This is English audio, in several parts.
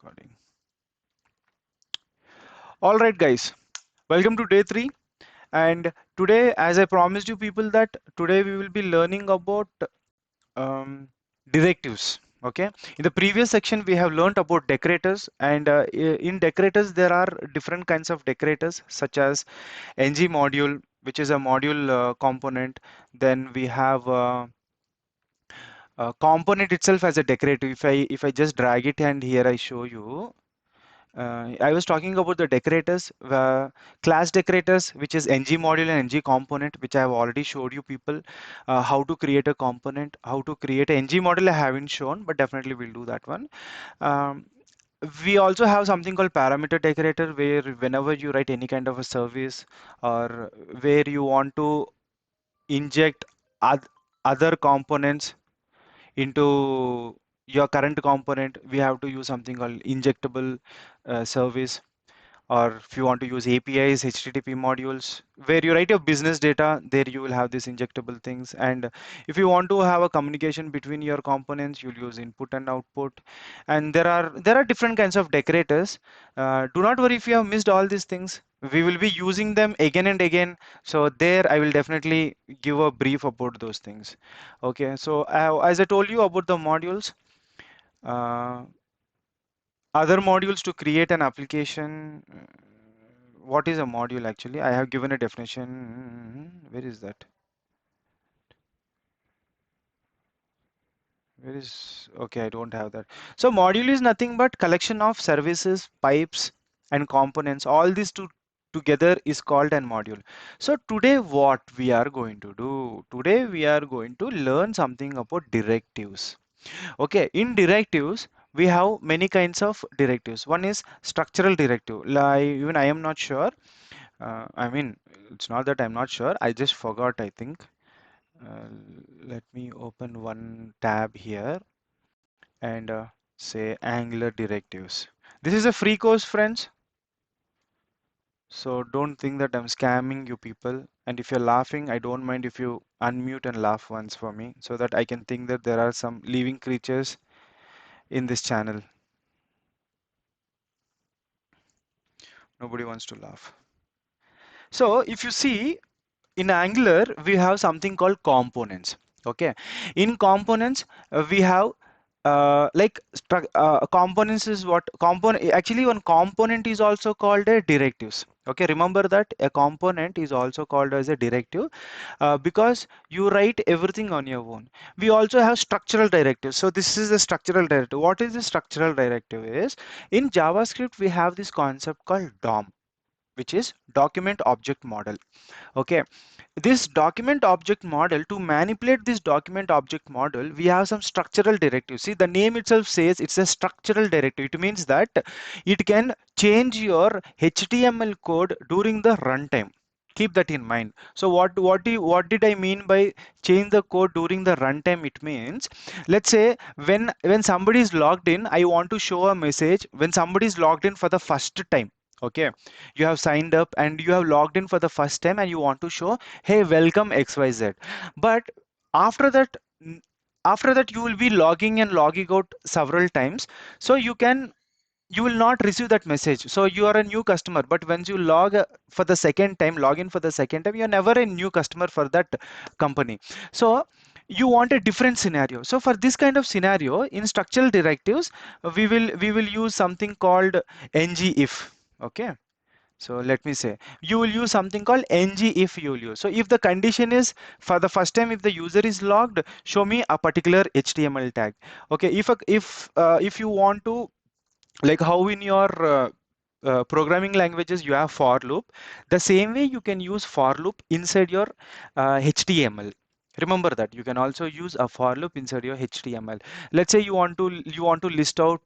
Recording. All right, guys, welcome to day three. And today, as I promised you people, that today we will be learning about um, directives. Okay, in the previous section, we have learned about decorators, and in decorators, there are different kinds of decorators, such as ng module, which is a module component. Then we have component itself as a decorative. If I just drag it and here I show you. I was talking about the decorators, class decorators, which is ng module and ng component, which I have already showed you people how to create a component, how to create a ng module. I haven't shown, but definitely we'll do that one. Um, we also have something called parameter decorator, where whenever you write any kind of a service or where you want to inject oth other components into your current component, we have to use something called injectable service. Or if you want to use APIs, HTTP modules, where you write your business data, there you will have these injectable things. And if you want to have a communication between your components, you'll use input and output. And there are different kinds of decorators. Do not worry if you have missed all these things. We will be using them again and again. So there, I will definitely give a brief about those things. Okay. So as I told you about the modules. Uh, Other modules to create an application. What is a module actually? I have given a definition. Where is that? Where is, okay, I don't have that. So module is nothing but collection of services, pipes, and components. All these two together is called an module. So today what we are going to do? Today we are going to learn something about directives. Okay, in directives, we have many kinds of directives. One is structural directive. Like, even I am not sure. I mean, it's not that I'm not sure. I just forgot, I think. Uh, Let me open one tab here and say Angular directives. This is a free course, friends. So don't think that I'm scamming you people. And if you're laughing, I don't mind if you unmute and laugh once for me so that I can think that there are some living creatures in this channel. Nobody wants to laugh. So if you see in Angular, we have something called components. Okay, in components, we have components is what component actually one component is also called a directives. Okay, remember that a component is also called as a directive because you write everything on your own. We also have structural directives. So this is the structural directive. What is the structural directive is in JavaScript we have this concept called DOM, which is document object model. Okay, this document object model, to manipulate this document object model, we have some structural directives. See, the name itself says it's a structural directive. It means that it can change your HTML code during the runtime. Keep that in mind. So what did I mean by change the code during the runtime? It means, let's say when somebody is logged in, I want to show a message when somebody is logged in for the first time. Okay, you have signed up and you have logged in for the first time and you want to show, hey, welcome XYZ. But after that, after that you will be logging and logging out several times. So you will not receive that message. So you are a new customer, but once you for the second time, log in for the second time, you're never a new customer for that company. So you want a different scenario. So for this kind of scenario, in structural directives, we will use something called ngIf. Okay. So let me say, you will use something called ngIf you will use. So if the condition is for the first time, if the user is logged, show me a particular HTML tag. Okay, if you want to, like how in your programming languages you have for loop, the same way you can use for loop inside your HTML. Remember that you can also use a for loop inside your HTML. Let's say you want to list out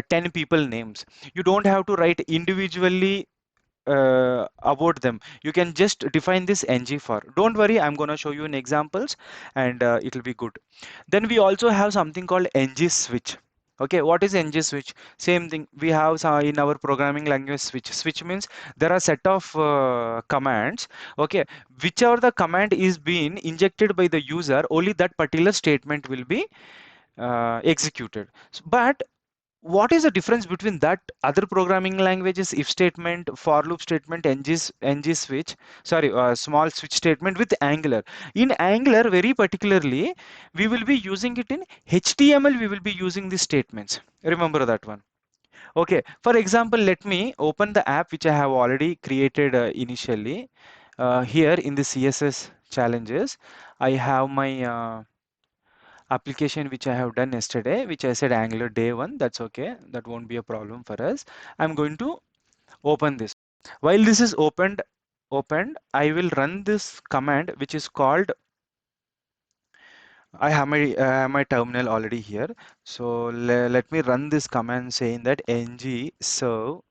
10 people names. You don't have to write individually about them. You can just define this ng for. Don't worry, I'm going to show you in examples and it'll be good. Then we also have something called ng switch. Okay, what is ng switch? Same thing. We have in our programming language switch. Switch means there are set of commands. Okay, whichever the command is being injected by the user, only that particular statement will be executed. But what is the difference between that other programming languages, if statement, for loop statement, ng switch, sorry, small switch statement with Angular? In Angular, very particularly, we will be using it in HTML, we will be using these statements. Remember that one. Okay, for example, let me open the app which I have already created initially. Here in the CSS challenges, I have my application which I have done yesterday, which I said Angular day one. That's okay. That won't be a problem for us. I'm going to open this. While this is opened, I will run this command which is called. I have my terminal already here. So let me run this command saying that ng serve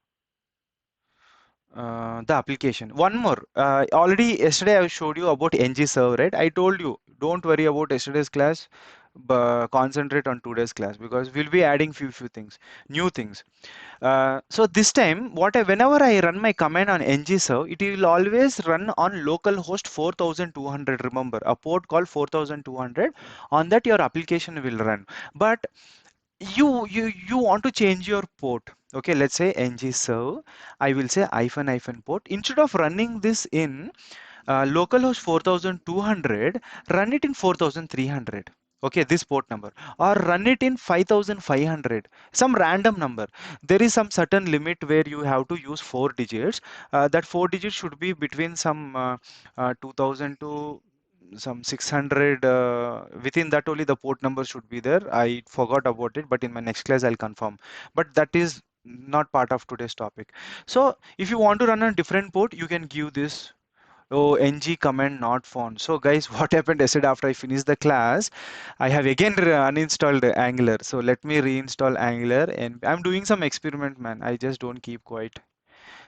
the application. One more. Already yesterday I showed you about ng serve, right? I told you don't worry about yesterday's class, but concentrate on today's class because we'll be adding few things, new things. So this time, whenever I run my command on ngserve, it will always run on localhost 4200. Remember, a port called 4200. On that, your application will run. But you want to change your port. Okay, let's say ngserve. I will say hyphen port. Instead of running this in localhost 4200, run it in 4300. Okay, this port number, or run it in 5500, some random number. There is some certain limit where you have to use 4 digits. That 4 digits should be between some 2000 to some 600. Within that only the port number should be there. I forgot about it, but in my next class I'll confirm. But that is not part of today's topic. So if you want to run a different port, you can give this. Oh, ng command not found. So guys, what happened yesterday after I finished the class, I have again uninstalled Angular. So let me reinstall Angular, and I'm doing some experiment, man. I just don't keep quiet.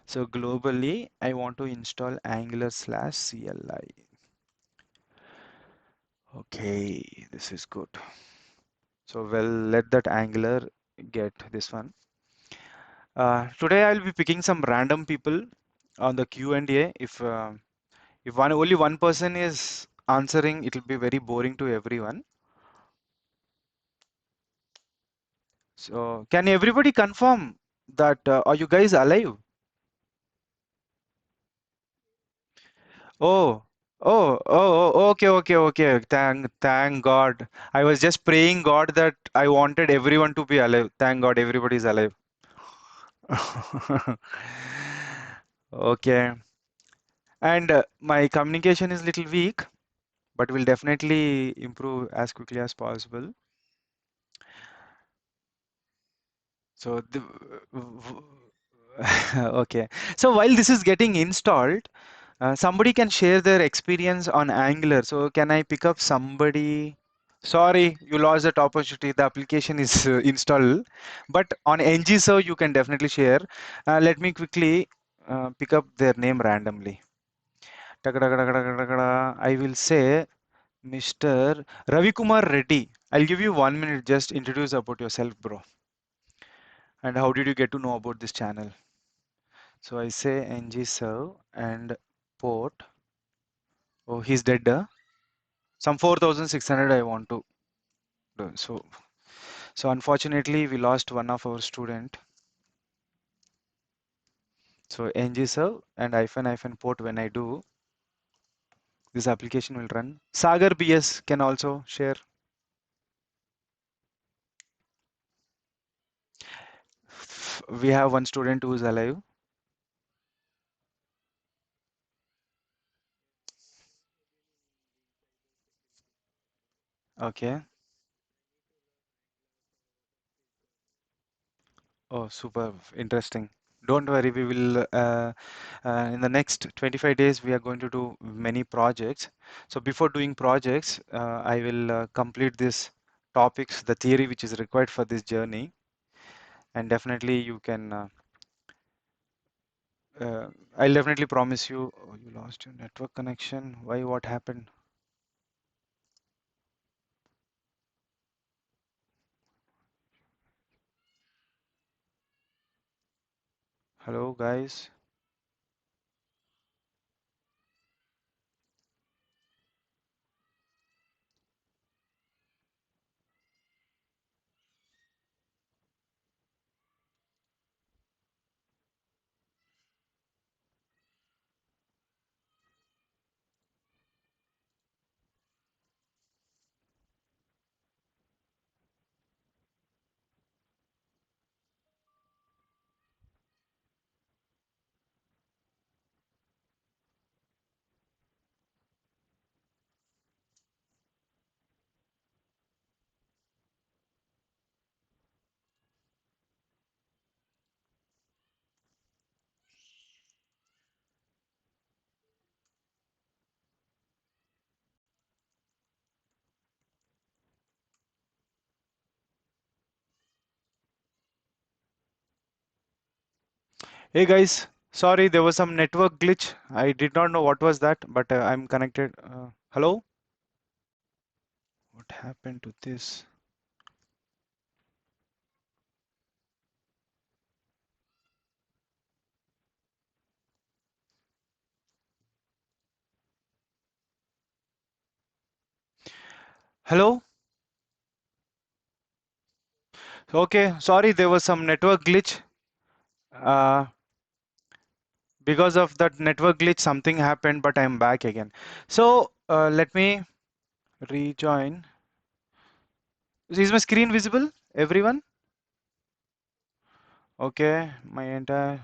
So globally, I want to install Angular slash CLI. Okay, this is good. So well, let that Angular get this one. Today I'll be picking some random people on the Q&A. If only one person is answering, it will be very boring to everyone. So, can everybody confirm that are you guys alive? Oh, okay. Thank God. I was just praying God that I wanted everyone to be alive. Thank God, everybody is alive. Okay. And my communication is little weak, but will definitely improve as quickly as possible. So okay. So while this is getting installed, somebody can share their experience on Angular. So can I pick up somebody? Sorry, you lost that opportunity. The application is installed, but on ngServe you can definitely share. Let me quickly pick up their name randomly. Takadakadakadakadakada. I will say Mr. Ravi Kumar Reddy. I'll give you 1 minute. Just introduce about yourself, bro. And how did you get to know about this channel? So I say ngServe and port. Oh, he's dead. Some 4600 I want to do. So unfortunately we lost one of our student. So ngServe and hyphen port, when I do, this application will run. Sagar BS can also share. We have one student who is alive. Okay. Oh, super interesting. Don't worry, we will in the next 25 days we are going to do many projects. So before doing projects, I will complete this topics, the theory which is required for this journey, and definitely you can. I'll definitely promise you. Oh, you lost your network connection. Why? What happened? Hello, guys. Hey guys, sorry, there was some network glitch. I did not know what was that, but I'm connected. Hello? What happened to this? Hello? Okay, sorry, there was some network glitch. Uh, because of that network glitch, something happened, but I'm back again. So let me rejoin. Is my screen visible, everyone? Okay, my entire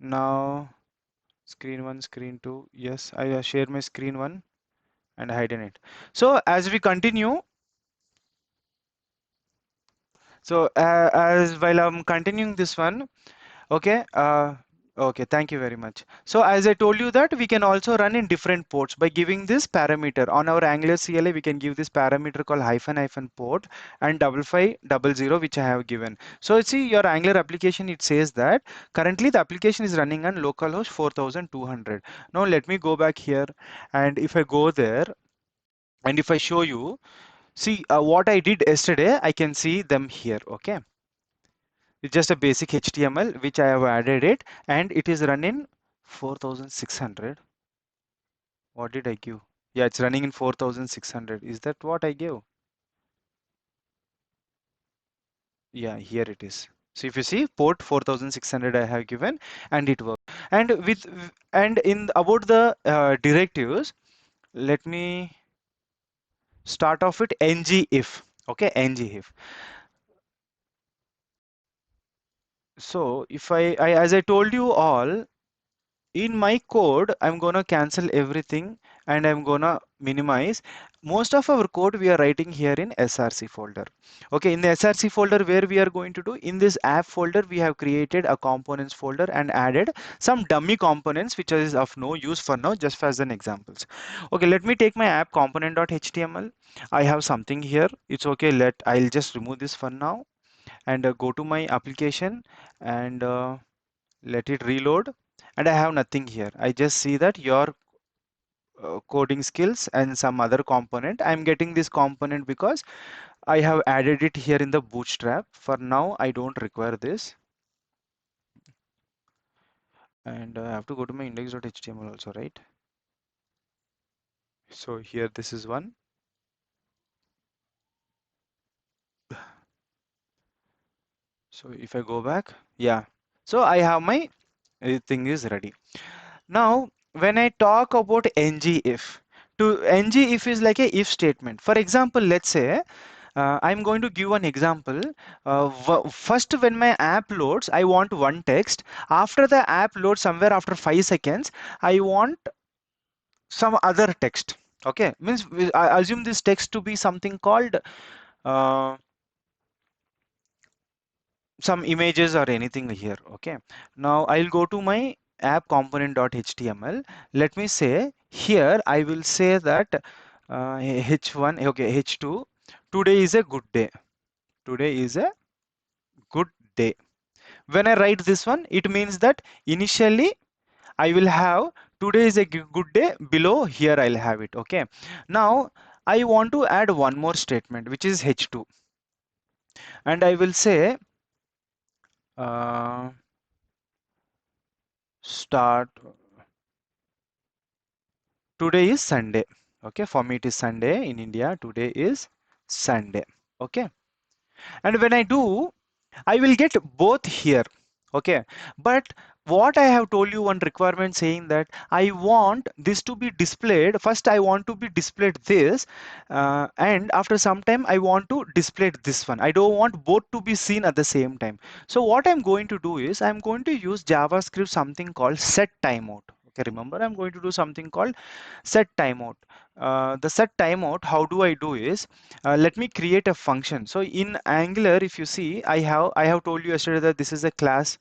now screen one, screen two. Yes, I share my screen one and hidden it. So as we continue, so as while I'm continuing this one, okay, okay, thank you very much. So as I told you that we can also run in different ports by giving this parameter on our Angular CLI. We can give this parameter called hyphen hyphen port and 5500 which I have given. So see your Angular application, it says that currently the application is running on localhost 4200. Now let me go back here, and if I go there and if I show you, see what I did yesterday, I can see them here. Okay, it's just a basic HTML which I have added it, and it is running 4600. What did I give? Yeah, it's running in 4600. Is that what I gave? Yeah, here it is. So if you see port 4600 I have given, and it works. And with and in about the directives, let me start off with ng if. Okay, ng if. So if I as I told you all, in my code, I'm gonna cancel everything and I'm gonna minimize. Most of our code we are writing here in SRC folder. Okay, in the SRC folder, where we are going to do, in this app folder, we have created a components folder and added some dummy components which is of no use for now, just as an examples. Okay, let me take my app component.html. I have something here. It's okay. I'll just remove this for now and go to my application and let it reload, and I have nothing here. I just see that your coding skills and some other component. I'm getting this component because I have added it here in the bootstrap. For now I don't require this, and I have to go to my index.html also, right? So here this is one. So if I go back, yeah, so I have my thing is ready. Now, when I talk about ngIf, to ngIf is like a if statement. For example, let's say I'm going to give an example. First, when my app loads, I want one text. After the app loads, somewhere after 5 seconds, I want some other text. Okay, means I assume this text to be something called uh, some images or anything here. Okay, now I'll go to my app component.html. Let me say here I will say that h1, okay, h2, today is a good day. Today is a good day. When I write this one, it means that initially I will have today is a good day. Below here I'll have it. Okay, now I want to add one more statement which is h2, and I will say uh, start. Today is Sunday. Okay, for me it is Sunday in India. Today is Sunday. Okay, and when I do, I will get both here. Okay, but what I have told you one requirement saying that I want this to be displayed. First, I want to be displayed this, and after some time, I want to display this one. I don't want both to be seen at the same time. So what I'm going to do is I'm going to use JavaScript something called set timeout. Okay, remember I'm going to do something called set timeout. The set timeout, how do I do is let me create a function. So in Angular, if you see, I have told you yesterday that this is a class.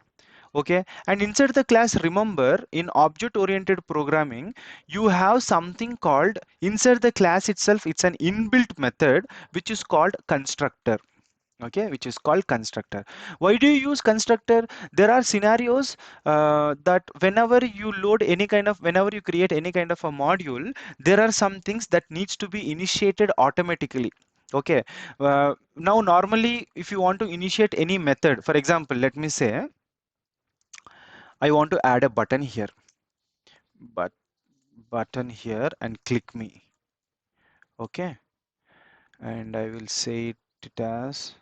Okay, and inside the class, remember in object oriented programming, you have something called inside the class itself. It's an inbuilt method which is called constructor. okay, which is called constructor. Why do you use constructor? There are scenarios that whenever you load any kind of, whenever you create any kind of a module, there are some things that needs to be initiated automatically. Okay, now normally if you want to initiate any method, for example, let me say I want to add a button here, but button here and click me. Okay, and I will say it as,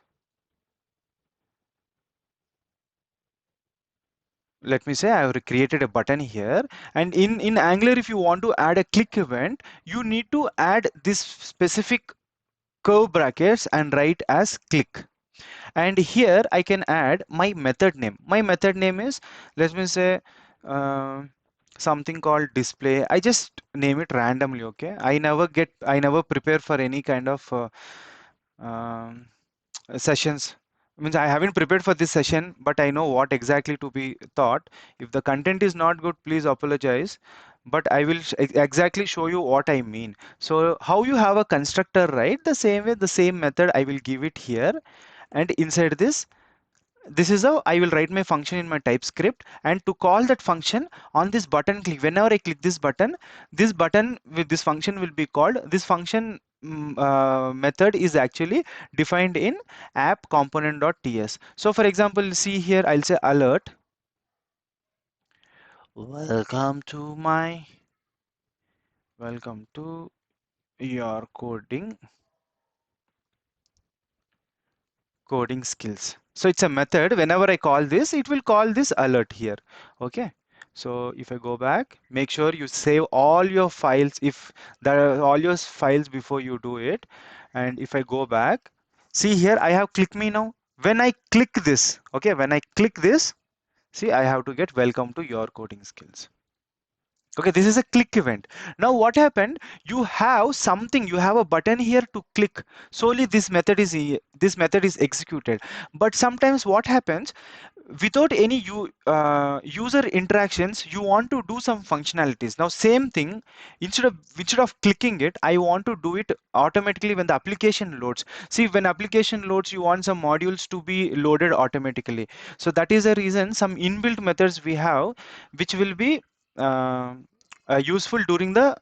let me say I have created a button here, and in Angular if you want to add a click event, you need to add this specific curve brackets and write as click. And here I can add my method name. My method name is, let me say, uh, something called display. I just name it randomly. Okay, I never prepare for any kind of um, sessions. Means I haven't prepared for this session, but I know what exactly to be thought. If the content is not good, please apologize, but I will exactly show you what I mean. So how you have a constructor, right? The same way, the same method I will give it here, and inside this is how I will write my function in my TypeScript. And to call that function on this button click, whenever I click this button with this function will be called. This function method is actually defined in app component.ts. So for example, see here, I'll say alert. Welcome to my, welcome to your coding skills. So it's a method. Whenever I call this, it will call this alert here. Okay. So if I go back, make sure you save all your files, if there are all your files before you do it. And if I go back, see here, I have click me now. When I click this, okay, when I click this, see, I have to get welcome to your coding skills. Okay, this is a click event. Now what happened? You have something, you have a button here to click. Solely this method is executed. But sometimes what happens, without any user interactions, you want to do some functionalities. Now same thing, instead of clicking it, I want to do it automatically when the application loads. See, when application loads, you want some modules to be loaded automatically. So that is the reason some inbuilt methods we have, which will be uh, useful during the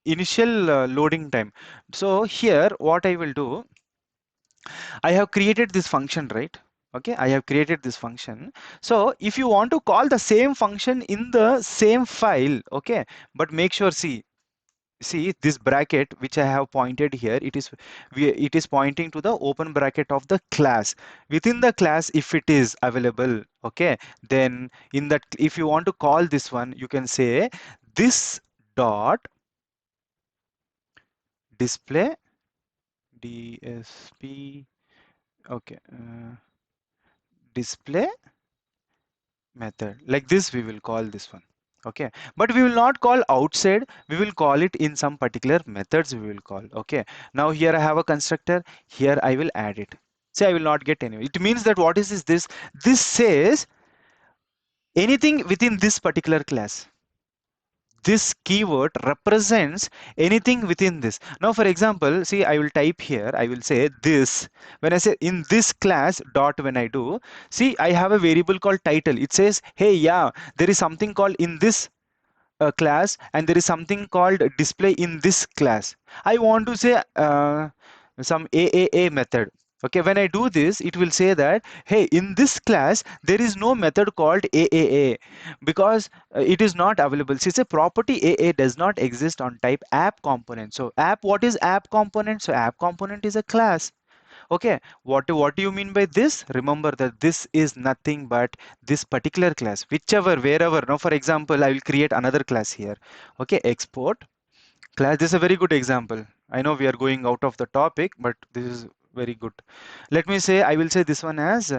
initial loading time. So here what I will do, I have created this function, right? Okay, I have created this function. So if you want to call the same function in the same file, okay, but make sure, see this bracket which I have pointed here, it is pointing to the open bracket of the class. Within the class, if it is available, okay, then in that, if you want to call this one, you can say this dot display dsp, okay, display method, like this we will call this one. Okay, but we will not call outside, we will call it in some particular methods we will call. Okay, now here I have a constructor, here I will add it. Say I will not get any, it means that what is this says anything within this particular class. This keyword represents anything within this. Now for example, see, I will type here, I will say this, when I say in this class dot, when I do, see, I have a variable called title. It says, hey, yeah, there is something called in this class, and there is something called display in this class. I want to say some AAA method. Okay, when I do this, it will say that, hey, in this class, there is no method called AAA because it is not available. Since a property AA does not exist on type app component. So app, what is app component? So app component is a class. Okay, what do you mean by this? Remember that this is nothing but this particular class, whichever, wherever. Now for example, I will create another class here. Okay, export class. This is a very good example. I know we are going out of the topic, but this is very good. Let me say, I will say this one as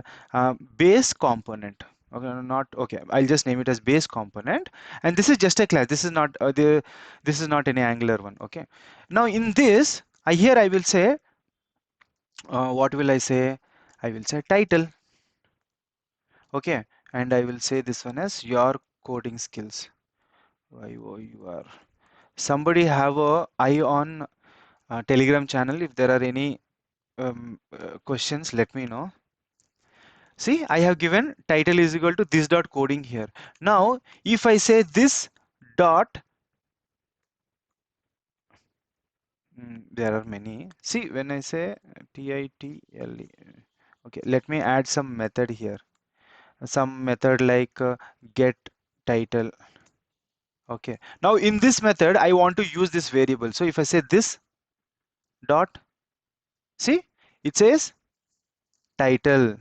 base component. Okay, not okay, I'll just name it as base component, and this is just a class. This is not this is not any Angular one. Okay, now in this, I will say, what will I say? I will say title. Okay, and I will say this one as your coding skills. YOUR. Somebody have a eye on Telegram channel. If there are any questions, let me know. See, I have given title is equal to this dot coding here. Now, if I say this dot, there are many. See, when I say title, okay, let me add some method here. Some method like get title. Okay. Now, in this method, I want to use this variable. So, if I say this dot, see, it says title.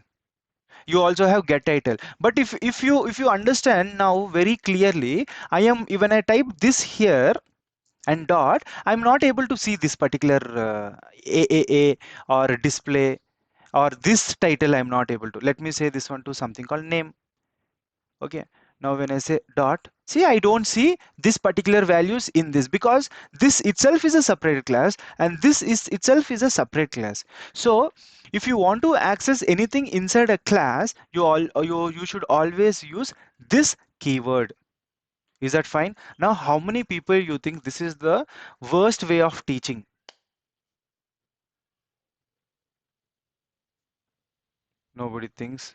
You also have get title, but if you understand now very clearly, I am when I type this here and dot, I'm not able to see this particular AAA or display or this title. I'm not able to. Let me say this one to something called name. Okay, now when I say dot, see, I don't see this particular values in this because this itself is a separate class and this is itself is a separate class. So if you want to access anything inside a class, you should always use this keyword. Is that fine? Now how many people you think this is the worst way of teaching? Nobody thinks.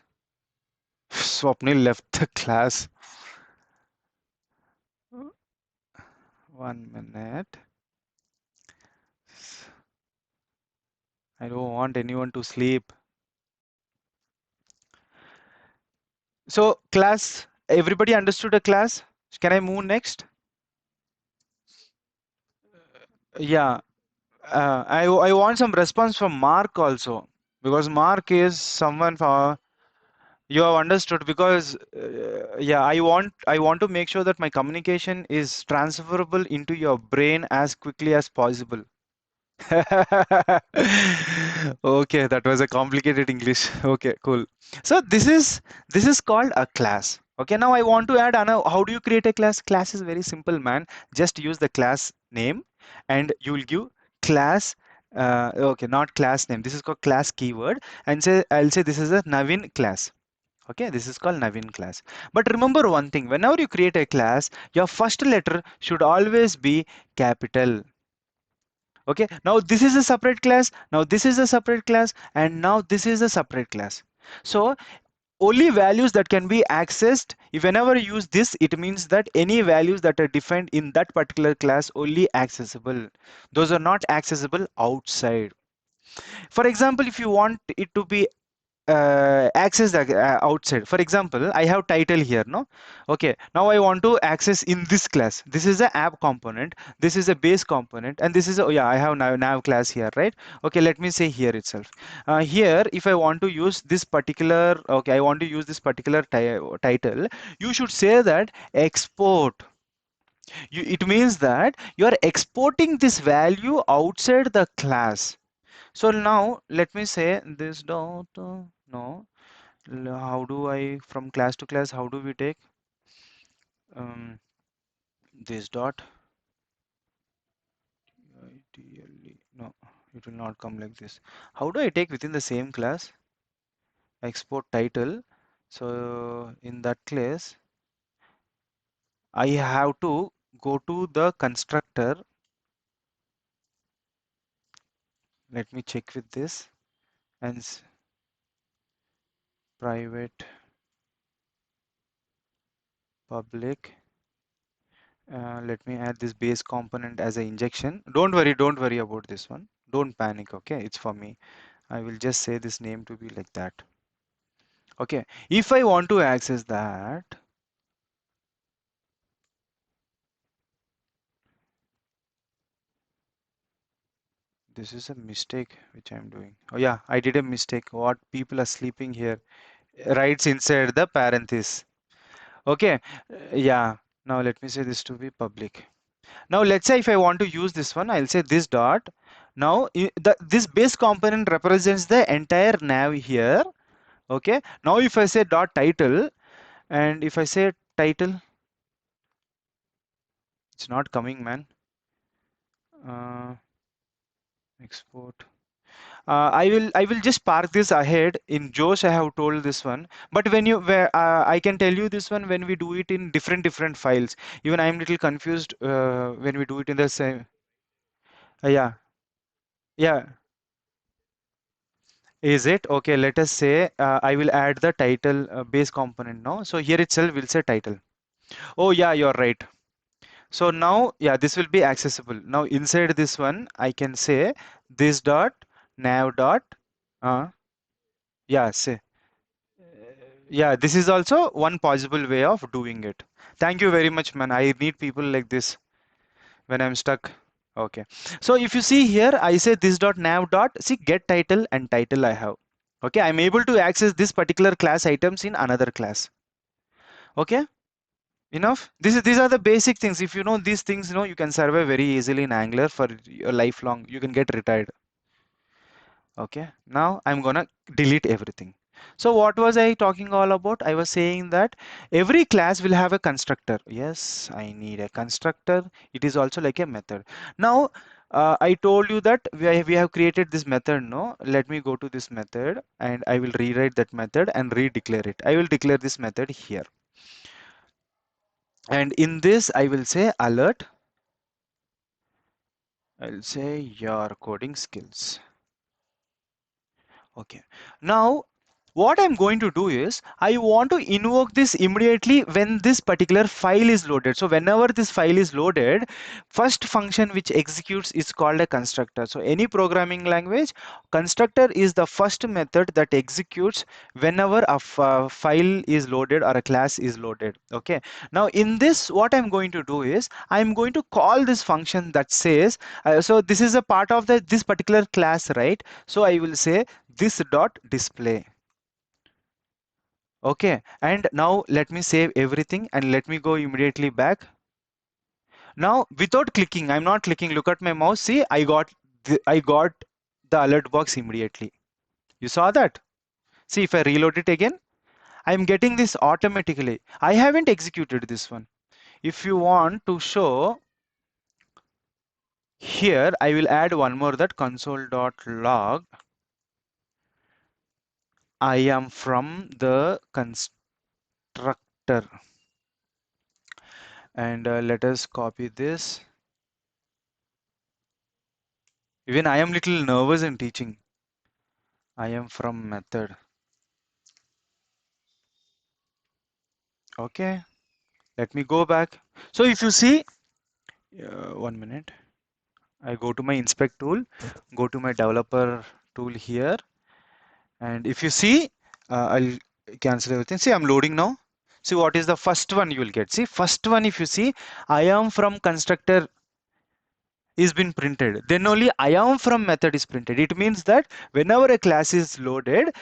Swapnil left the class. 1 minute. I don't want anyone to sleep. So class, everybody understood a class? Can I move next? Yeah, I want some response from Mark also because Mark is someone for you have understood because yeah, I want to make sure that my communication is transferable into your brain as quickly as possible. Okay, that was a complicated English. Okay, cool. So this is called a class. Okay, now I want to add another. How do you create a class? Class is very simple, man. Just use the class name, and you will give class. Okay, not class name. This is called class keyword, and say I'll say this is a Navin class. Okay, this is called Navin class. But remember one thing: whenever you create a class, your first letter should always be capital. Okay, now this is a separate class, now this is a separate class, and now this is a separate class. So only values that can be accessed, if whenever you use this, it means that any values that are defined in that particular class only accessible, those are not accessible outside. For example, if you want it to be access the outside, for example, I have title here, no? Okay, now I want to access in this class. This is a app component, this is a base component, and this is a, oh yeah, I have nav class here, right? Okay, let me say here itself, here if I want to use this particular, okay, I want to use this particular title, you should say that export. It means that you are exporting this value outside the class. So now let me say this dot, no, how do I from class to class, how do we take um, this dot ideally, no, it will not come like this. How do I take within the same class export title? So in that case, I have to go to the constructor. Let me check with this and private public. Let me add this base component as an injection. Don't worry about this one. Don't panic, okay? It's for me. I will just say this name to be like that. Okay, if I want to access that, this is a mistake which I'm doing. Oh yeah, I did a mistake. What people are sleeping here, writes inside the parenthesis. Okay, yeah. Now let me say this to be public. Now let's say if I want to use this one, I'll say this dot. Now this base component represents the entire nav here. Okay. Now if I say dot title, and if I say title, it's not coming, man. Export. I will just park this ahead in Josh. I have told this one, but when you where I can tell you this one when we do it in different files. Even I'm little confused when we do it in the same. Yeah, yeah. Is it okay? Let us say I will add the title base component now. So here itself we'll say title. Oh yeah, you're right. So now, yeah, this will be accessible. Now inside this one, I can say this dot nav dot. Uh, yeah, say yeah. This is also one possible way of doing it. Thank you very much, man. I need people like this when I'm stuck. Okay. So if you see here, I say this dot nav dot. See get title and title I have. Okay, I'm able to access this particular class items in another class. Okay. Enough. These are the basic things. If you know these things, you can survive very easily in Angular for your lifelong. You can get retired. Okay. Now I'm gonna delete everything. So what was I talking all about? I was saying that every class will have a constructor. Yes, I need a constructor. It is also like a method. Now I told you that we have created this method. No, let me go to this method and I will rewrite that method and redeclare it. I will declare this method here. And in this, I will say alert. I'll say your coding skills. Okay. Now, what I'm going to do is I want to invoke this immediately when this particular file is loaded. So whenever this file is loaded, first function which executes is called a constructor. So any programming language, constructor is the first method that executes whenever a file is loaded or a class is loaded. Okay. Now in this, what I'm going to do is I'm going to call this function that says, so this is a part of this particular class, right? So I will say this dot display. Okay, and now let me save everything and let me go immediately back. Now without clicking, I'm not clicking, look at my mouse. See, I got the alert box immediately. You saw that? See, if I reload it again, I'm getting this automatically. I haven't executed this one. If you want to show here, I will add one more, that console.log. I am from the constructor. And let us copy this. Even I am little nervous in teaching. I am from method. Okay, let me go back. So if you see, 1 minute, I go to my inspect tool, go to my developer tool here, and if you see, I'll cancel everything. See, I'm loading now. See what is the first one you will get. See, first one, if you see, I am from constructor is been printed, then only I am from method is printed. It means that whenever a class is loaded,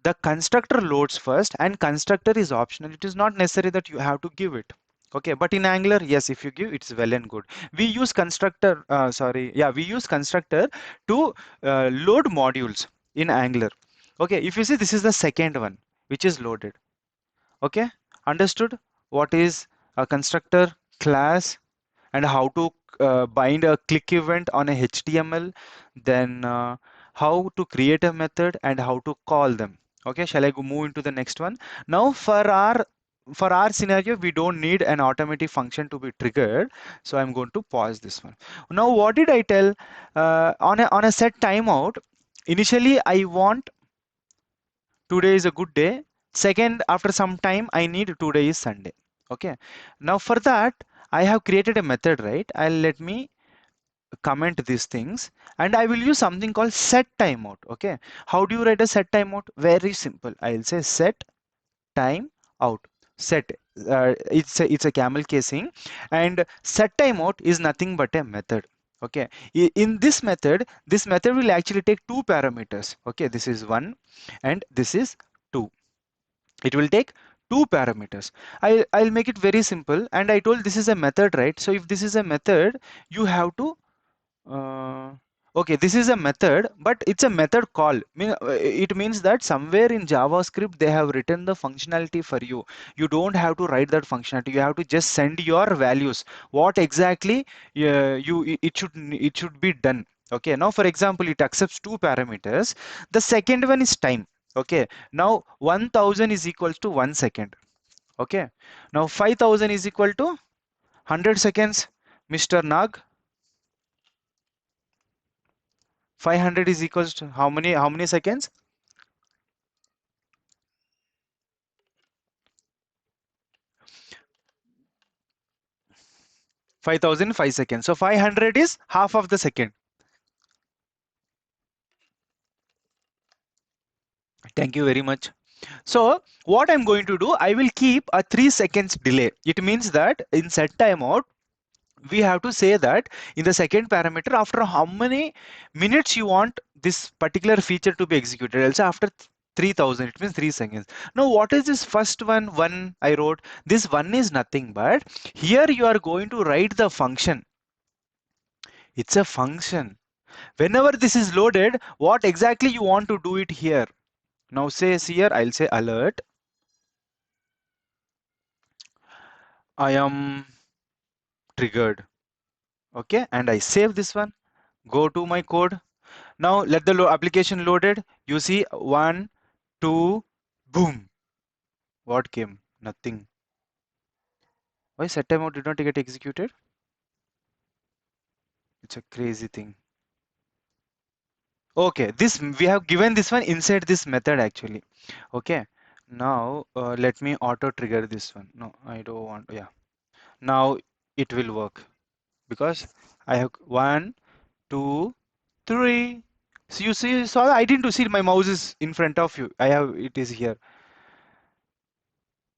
the constructor loads first, and constructor is optional. It is not necessary that you have to give it. Okay, but in Angular, yes, if you give, it's well and good. We use constructor, we use constructor to load modules in Angular. Okay, if you see, this is the second one which is loaded. Okay, understood what is a constructor, class, and how to bind a click event on a HTML, then how to create a method and how to call them. Okay, shall I go move into the next one? Now for our scenario, we don't need an automatic function to be triggered, so I'm going to pause this one. Now what did I tell? On a set timeout, initially I want today is a good day. Second, after some time, I need today is Sunday. Okay. Now for that, I have created a method, right? I'll let me comment these things, and I will use something called set timeout. Okay. How do you write a set timeout? Very simple. I'll say set time out. Set. It's a camel casing, and set timeout is nothing but a method. Okay. In this method will actually take two parameters. Okay. This is one, and this is two. It will take two parameters. I'll make it very simple, and I told this is a method, right? So if this is a method, you have to uh, okay, this is a method, but it's a method call. It means that somewhere in JavaScript they have written the functionality for you. You don't have to write that functionality. You have to just send your values. What exactly it should be done. Okay. Now, for example, it accepts two parameters. The second one is time. Okay. Now 1000 is equals to 1 second. Okay. Now 5000 is equal to 100 seconds. Mr. Nag, 500 is equals to how many seconds? 5000 5 seconds. So 500 is half of the second. Thank you very much. So what I'm going to do, I will keep a 3 seconds delay. It means that in set timeout, we have to say that in the second parameter, after how many minutes you want this particular feature to be executed. Also after 3000, it means 3 seconds. Now what is this first one I wrote? This one is nothing but here you are going to write the function. It's a function. Whenever this is loaded, what exactly you want to do it here? Now says here, I'll say alert. I am triggered. Okay, and I save this one. Go to my code. Now let the application loaded. You see 1, 2, boom. What came? Nothing. Why set timeout did not get executed? It's a crazy thing. Okay, this we have given this one inside this method actually. Okay, now let me auto trigger this one. No, I don't want. Yeah, now it will work because I have 1, 2, 3. So you see, saw I didn't see my mouse is in front of you. I have it is here.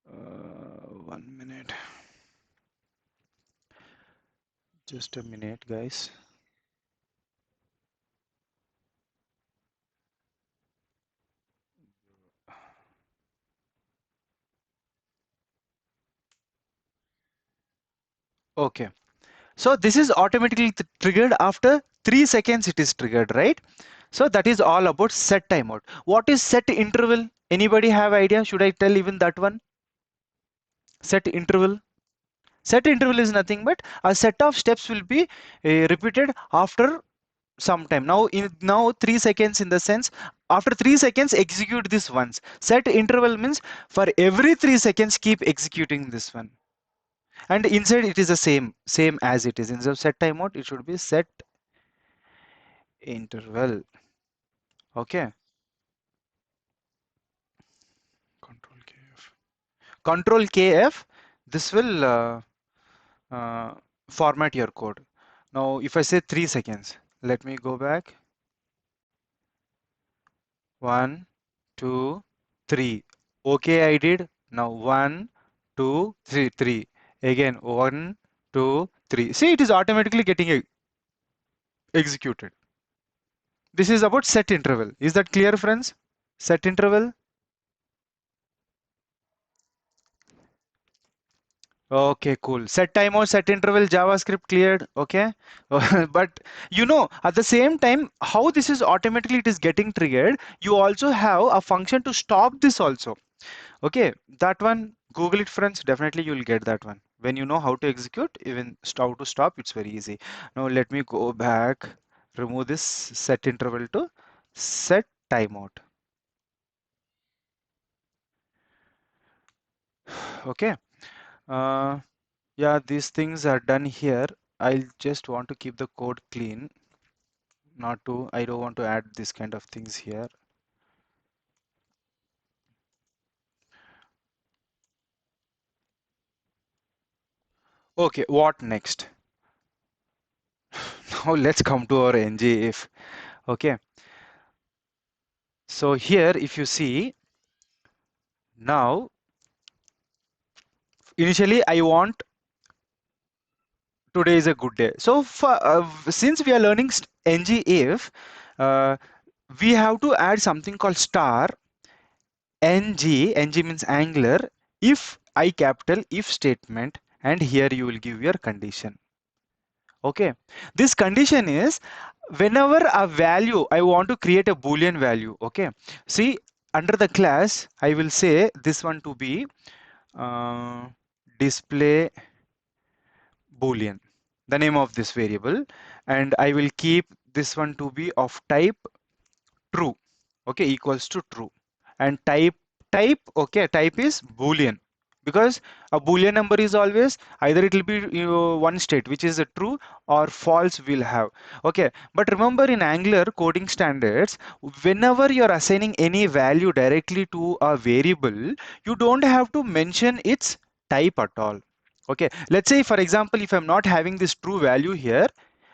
1 minute. Just a minute, guys. Okay. So this is automatically triggered after 3 seconds it is triggered, right? So that is all about set timeout. What is set interval? Anybody have idea? Should I tell even that one? Set interval. Set interval is nothing but a set of steps will be repeated after some time. Now 3 seconds in the sense after 3 seconds execute this once. Set interval means for every 3 seconds keep executing this one. And inside it is the same as it is. Instead of set timeout, it should be set interval. Okay. Control KF. Control KF. This will uh, format your code. Now, if I say 3 seconds, let me go back. 1, 2, 3. Okay, I did. Now 1, 2, 3, 3. Again 1, 2, 3. See, it is automatically getting executed. This is about set interval. Is that clear, friends? Set interval. Okay, cool. Set timeout, set interval, JavaScript cleared. Okay. But at the same time, how this is automatically it is getting triggered, you also have a function to stop this also. Okay, that one, Google it, friends. Definitely you'll get that one. When you know how to execute, even how to stop, it's very easy. Now let me go back, remove this set interval to set timeout. Okay. Uh, yeah, these things are done here. I'll just want to keep the code clean. I don't want to add this kind of things here. Okay, what next? Now let's come to our ngIf. Okay, so here if you see, now initially I want today is a good day. So since we are learning ngIf, uh, we have to add something called star ng means Angular, if I capital if statement, and here you will give your condition. Okay, this condition is whenever a value I want to create a boolean value. Okay, see under the class I will say this one to be display boolean, the name of this variable, and I will keep this one to be of type true. Okay, equals to true, and okay, type is boolean, because a boolean number is always either it will be one state which is a true or false will have. Okay, but remember in Angular coding standards, whenever you are assigning any value directly to a variable, you don't have to mention its type at all. Okay, let's say for example, if I'm not having this true value here,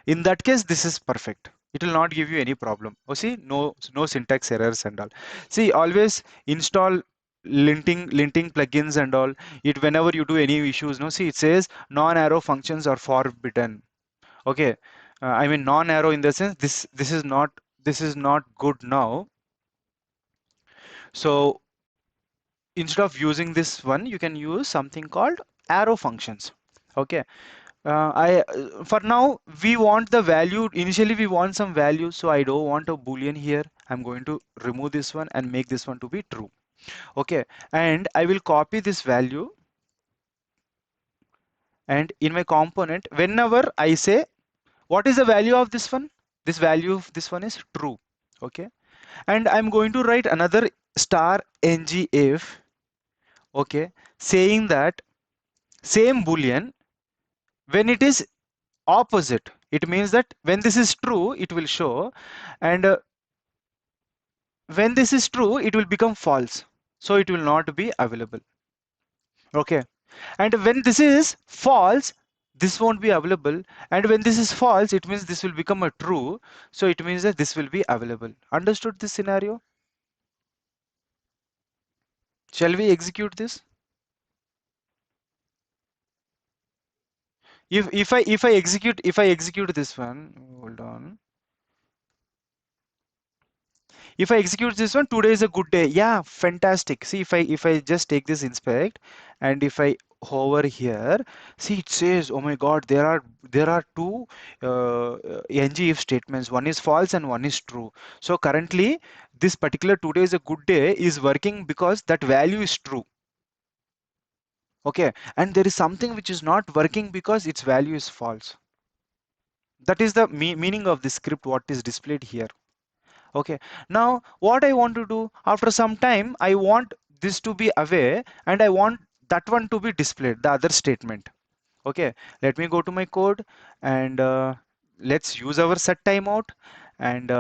in that case, this is perfect. It will not give you any problem. Oh, see, no syntax errors and all. See, always install linting plugins and all. It whenever you do any issues, no, see, it says non-arrow functions are forbidden. Okay, I mean non-arrow in the sense this is not good now. So instead of using this one, you can use something called arrow functions. Okay. I For now we want the value. Initially we want some value, so I don't want a boolean here. I'm going to remove this one and make this one to be true. Okay, and I will copy this value, and in my component, whenever I say what is the value of this one, this value of this one is true. Okay, and I'm going to write another star ng if, okay, saying that same boolean when it is opposite, it means that when this is true it will show, and when this is true it will become false, so it will not be available. Okay, and when this is false, this won't be available, and when this is false it means this will become a true, so it means that this will be available. Understood this scenario? Shall we execute this? If I execute this one, hold on. If I execute this one, today is a good day. Yeah, fantastic. See, if I just take this inspect, and if I hover here, see it says, oh my God, there are two ng if statements. One is false and one is true. So currently, this particular today is a good day is working because that value is true. Okay, and there is something which is not working because its value is false. That is the meaning of the script, what is displayed here. Okay, now what I want to do, after some time I want this to be away and I want that one to be displayed, the other statement. Okay, let me go to my code, and let's use our set timeout, and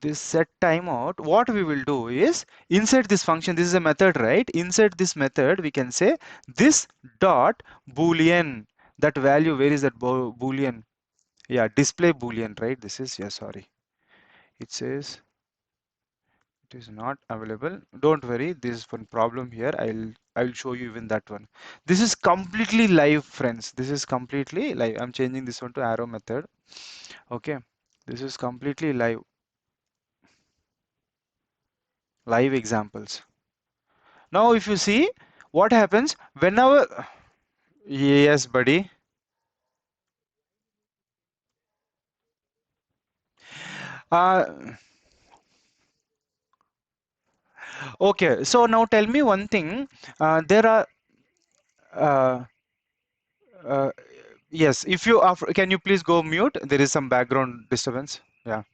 this set timeout, what we will do is inside this function, this is a method, right? Inside this method we can say this dot boolean, that value, where is that boolean? Yeah, display boolean, right? This is, yeah, sorry, it says it is not available. Don't worry, this is one problem here. I'll show you even that one. This is completely live, friends. This is completely live. I'm changing this one to arrow method. Okay, this is completely live examples. Now if you see what happens whenever, yes buddy. uh okay, so now tell me one thing. There are uh, uh, yes, if you are, can you please go mute? There is some background disturbance. Yeah.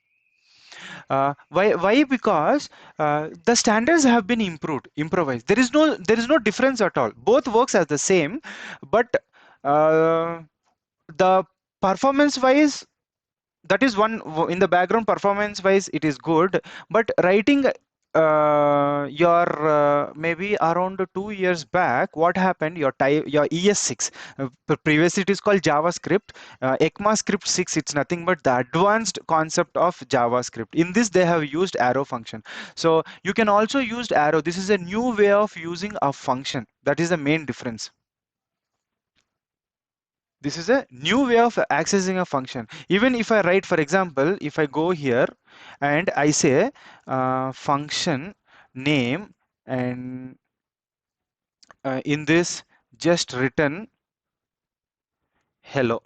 Why? Because the standards have been improvised. There is no difference at all. Both works as the same, but uh, the performance wise, that is one in the background, performance wise it is good, but writing your maybe around 2 years back, what happened, your type, your ES6, previously it is called JavaScript, ECMAScript 6, it's nothing but the advanced concept of JavaScript. In this they have used arrow function, so you can also use arrow. This is a new way of using a function. That is the main difference. This is a new way of accessing a function. Even if I write, for example, if I go here and I say function name, and in this just return hello.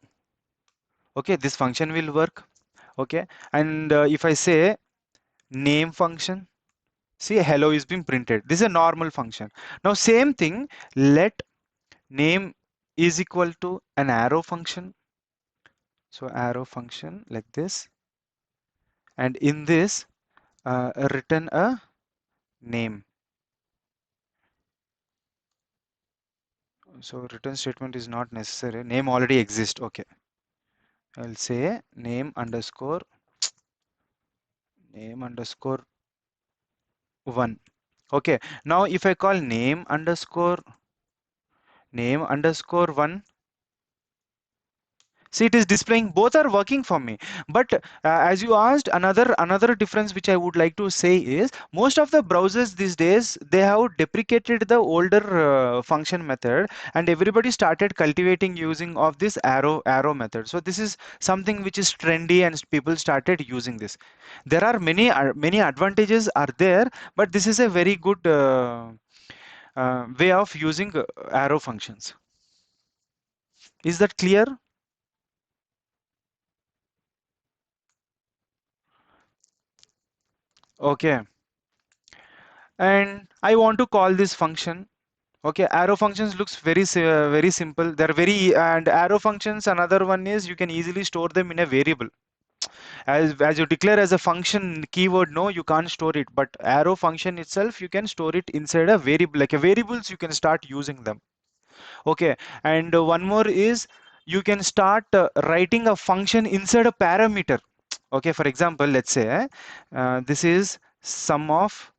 Okay, this function will work. Okay, and if I say name function, see hello is being printed. This is a normal function. Now same thing, let name is equal to an arrow function. So arrow function like this, and in this return a name. So return statement is not necessary. Name already exists. Okay. I'll say name underscore 1. Okay. Now if I call name underscore name underscore one. See, it is displaying, both are working for me. But as you asked, another difference which I would like to say is most of the browsers these days, they have deprecated the older function method, and everybody started cultivating using of this arrow method. So this is something which is trendy, and people started using this. There are many advantages are there, but this is a very good way of using arrow functions. Is that clear? Okay. And I want to call this function. Okay, arrow functions looks very simple. They're very and arrow functions. Another one is you can easily store them in a variable. As you declare as a function keyword, no, you can't store it. But arrow function itself, you can store it inside a variable. Like a variables, you can start using them. Okay, and one more is you can start writing a function inside a parameter. Okay, for example, let's say this is sum of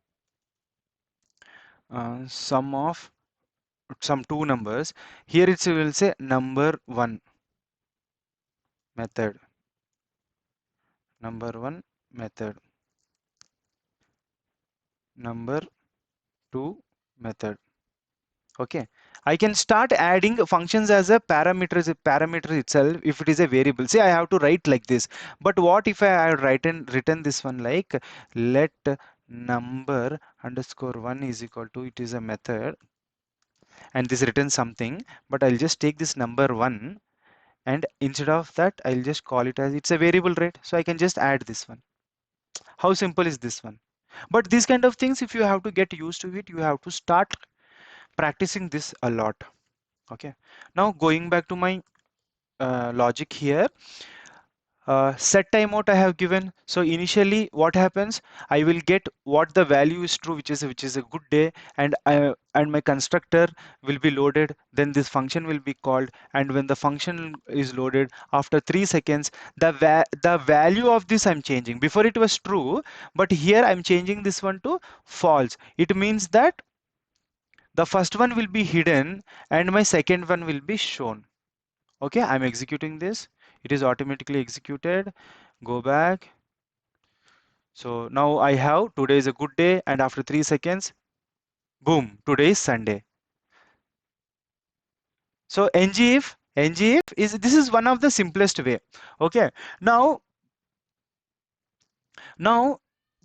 some two numbers. Here it will say number one method, number one method, number two method. Okay, I can start adding functions as a parameter itself if it is a variable. See, I have to write like this. But what if I have written this one like let number underscore one is equal to, it is a method, and this written something, but I'll just take this number one, and instead of that I'll just call it as it's a variable, right? So I can just add this one. How simple is this one? But these kind of things, if you have to get used to it, you have to start practicing this a lot. Okay, now going back to my logic here, set timeout I have given. So initially what happens, I will get what the value is true, which is a good day, and my constructor will be loaded, then this function will be called, and when the function is loaded after 3 seconds, the value of this I'm changing. Before it was true, but here I'm changing this one to false. It means that the first one will be hidden and my second one will be shown. Okay, I'm executing this. It is automatically executed. Go back. So now I have today is a good day, and after 3 seconds, boom, today is Sunday. So ngif is, this is one of the simplest way. Okay, now now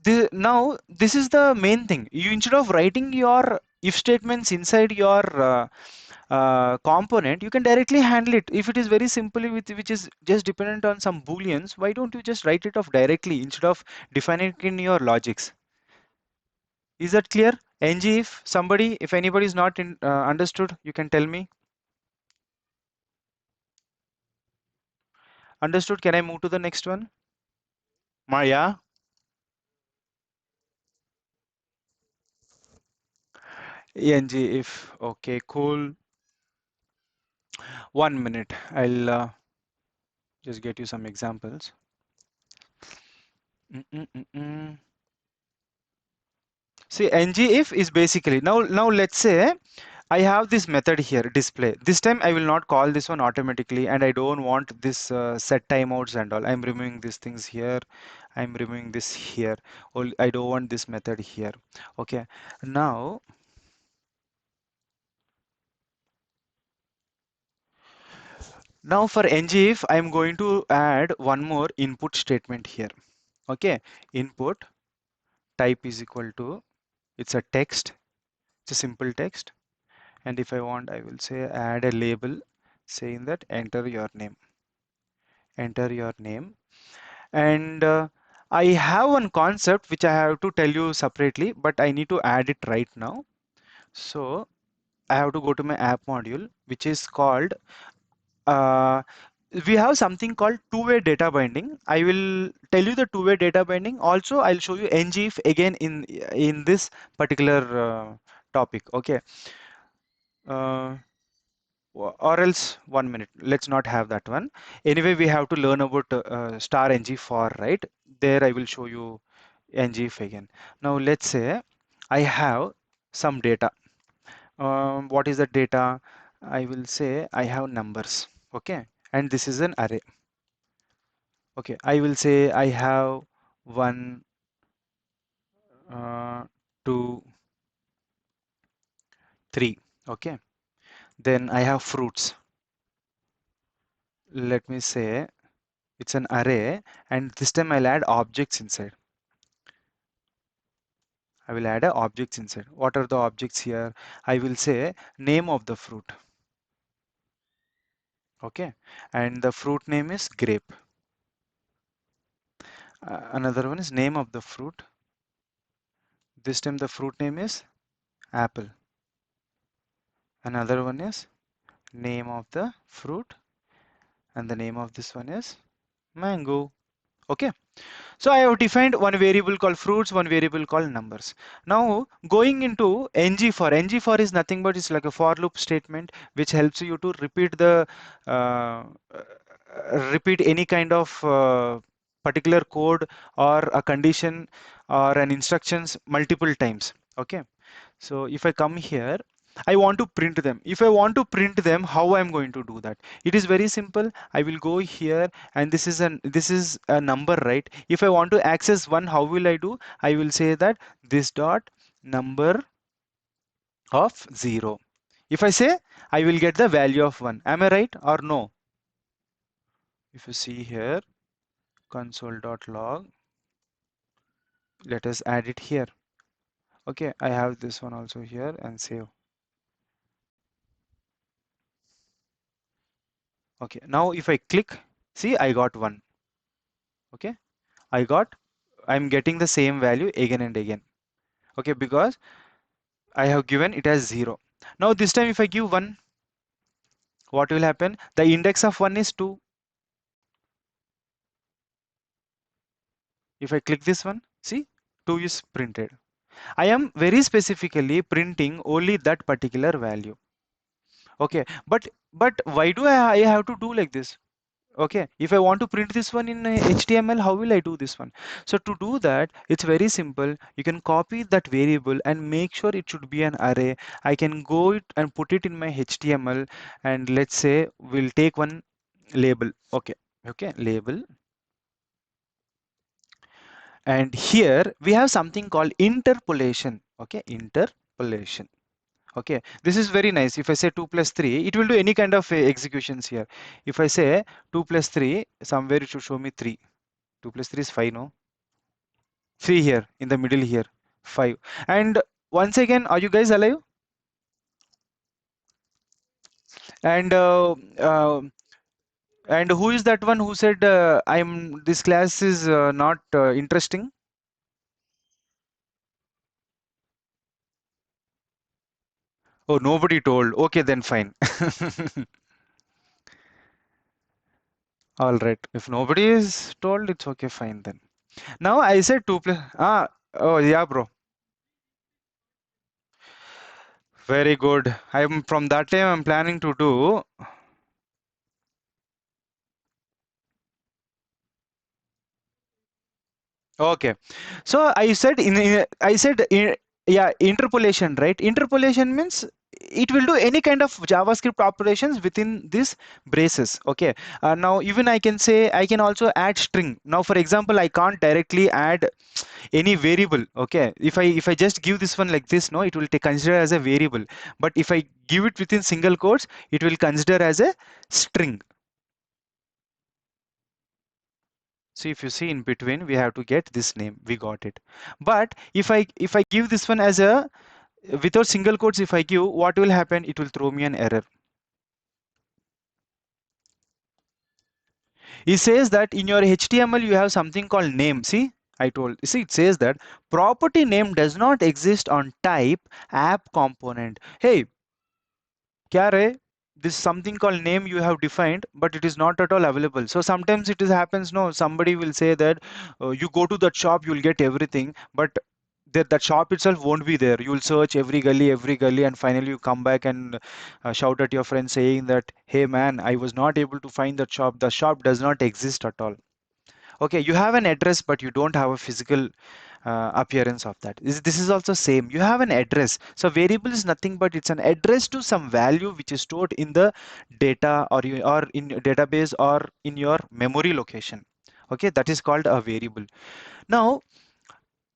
this is the main thing. You, instead of writing your if statements inside your component, you can directly handle it. If it is very simply with which is just dependent on some booleans, why don't you just write it off directly instead of defining it in your logics? Is that clear? Ng, if anybody is not understood, you can tell me. Understood? Can I move to the next one? Maya, Ng if. Okay, cool. 1 minute. I'll just get you some examples. Mm, mm, mm, mm. See, ng if is basically, now let's say I have this method here, display. This time I will not call this one automatically, and I don't want this set timeouts and all. I'm removing these things here. I'm removing this here. I don't want this method here. Okay. Now for ng if, I'm going to add one more input statement here. Okay. Input type is equal to, it's a text. It's a simple text. And if I want, I will say add a label saying that enter your name. Enter your name. And I have one concept which I have to tell you separately, but I need to add it right now. So I have to go to my app module, which is called uh, we have something called two-way data binding. I will tell you the two-way data binding. Also, I'll show you ngif again in this particular topic. Okay. Uh, or else 1 minute. Let's not have that one. Anyway, we have to learn about star ng for, right? There I will show you ngif again. Now let's say I have some data. What is the data? I will say I have numbers. Okay, and this is an array. Okay, I will say I have one, two, three. Okay, then I have fruits. Let me say it's an array, and this time I'll add objects inside. I will add a objects inside. What are the objects here? I will say name of the fruit. Okay, and the fruit name is grape. Another one is name of the fruit. This time the fruit name is apple. Another one is name of the fruit, and the name of this one is mango. Okay, so I have defined one variable called fruits, one variable called numbers. Now going into ng for is nothing but it's like a for loop statement which helps you to repeat the uh, repeat any kind of particular code or a condition or an instructions multiple times. Okay, so if I come here, I want to print them. If I want to print them, how I'm going to do that? It is very simple. I will go here, and this is a number, right? If I want to access one, how will I do? I will say that this dot number of 0. If I say, I will get the value of 1. Am I right or no? If you see here, console.log, let us add it here. Okay, I have this one also here and save. Okay, now if I click, see, I got 1. Okay, I'm getting the same value again and again. Okay, because I have given it as 0. Now this time if I give 1, what will happen? The index of 1 is 2. If I click this one, see, 2 is printed. I am very specifically printing only that particular value. Okay, but why do I have to do like this? Okay, if I want to print this one in HTML, how will I do this one? So to do that, it's very simple. You can copy that variable and make sure it should be an array. I can go it and put it in my HTML, and let's say we'll take one label. Okay, okay, label. And here we have something called interpolation. Okay, interpolation. Okay, this is very nice. If I say 2 plus 3, it will do any kind of executions here. If I say 2 plus 3, somewhere it should show me 3. 2 plus 3 is 5, no? 3 here, in the middle here, 5. And once again, are you guys alive? And and who is that one who said this class is not interesting? Oh, nobody told. Okay, then fine. All right. If nobody is told, it's okay, fine then. Now I said 2 plus. Oh yeah, bro. Very good. I'm from that time I'm planning to do. Okay. So I said yeah, interpolation, right? Interpolation means it will do any kind of JavaScript operations within these braces. Okay. Now even I can say I can also add string. Now for example, I can't directly add any variable. Okay. If I just give this one like this, no, it will take consider as a variable. But if I give it within single quotes, it will consider as a string. So if you see in between, we have to get this name. We got it. But if I give this one as a without single quotes, if I give, what will happen? It will throw me an error. It says that in your HTML you have something called name. See, I told. See, it says that property name does not exist on type app component. Hey, क्या रे? This something called name you have defined, but it is not at all available. So sometimes it is happens, no, somebody will say that you go to that shop, you'll get everything, but that shop itself won't be there. You'll search every gully, and finally you come back and shout at your friend saying that, hey man, I was not able to find that shop. The shop does not exist at all. Okay, you have an address, but you don't have a physical appearance of that. This is also same. You have an address. So variable is nothing but it's an address to some value which is stored in the data or in your database or in your memory location. Okay, that is called a variable. Now,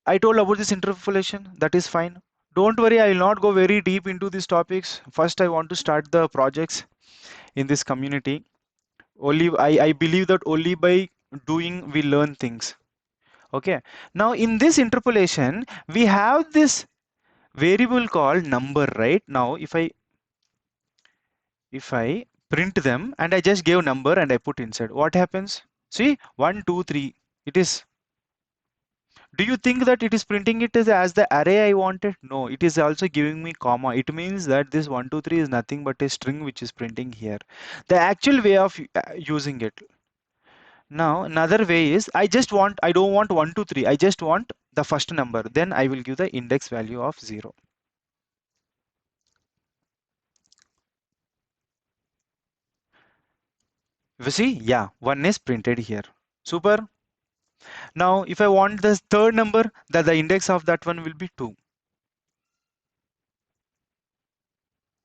I told about this interpolation. That is fine. Don't worry, I will not go very deep into these topics. First, I want to start the projects in this community. Only I believe that only by doing we learn things. Okay. Now in this interpolation, we have this variable called number, right? Now if I print them and I just gave number and I put inside, what happens? See, 1, 2, 3. It is. Do you think that it is printing it as the array I wanted? No, it is also giving me comma. It means that this 1, 2, 3 is nothing but a string which is printing here. The actual way of using it. Now another way is I don't want 1, 2, 3. I just want the first number. Then I will give the index value of 0. You see, yeah, 1 is printed here. Super. Now if I want the third number, that the index of that one will be 2.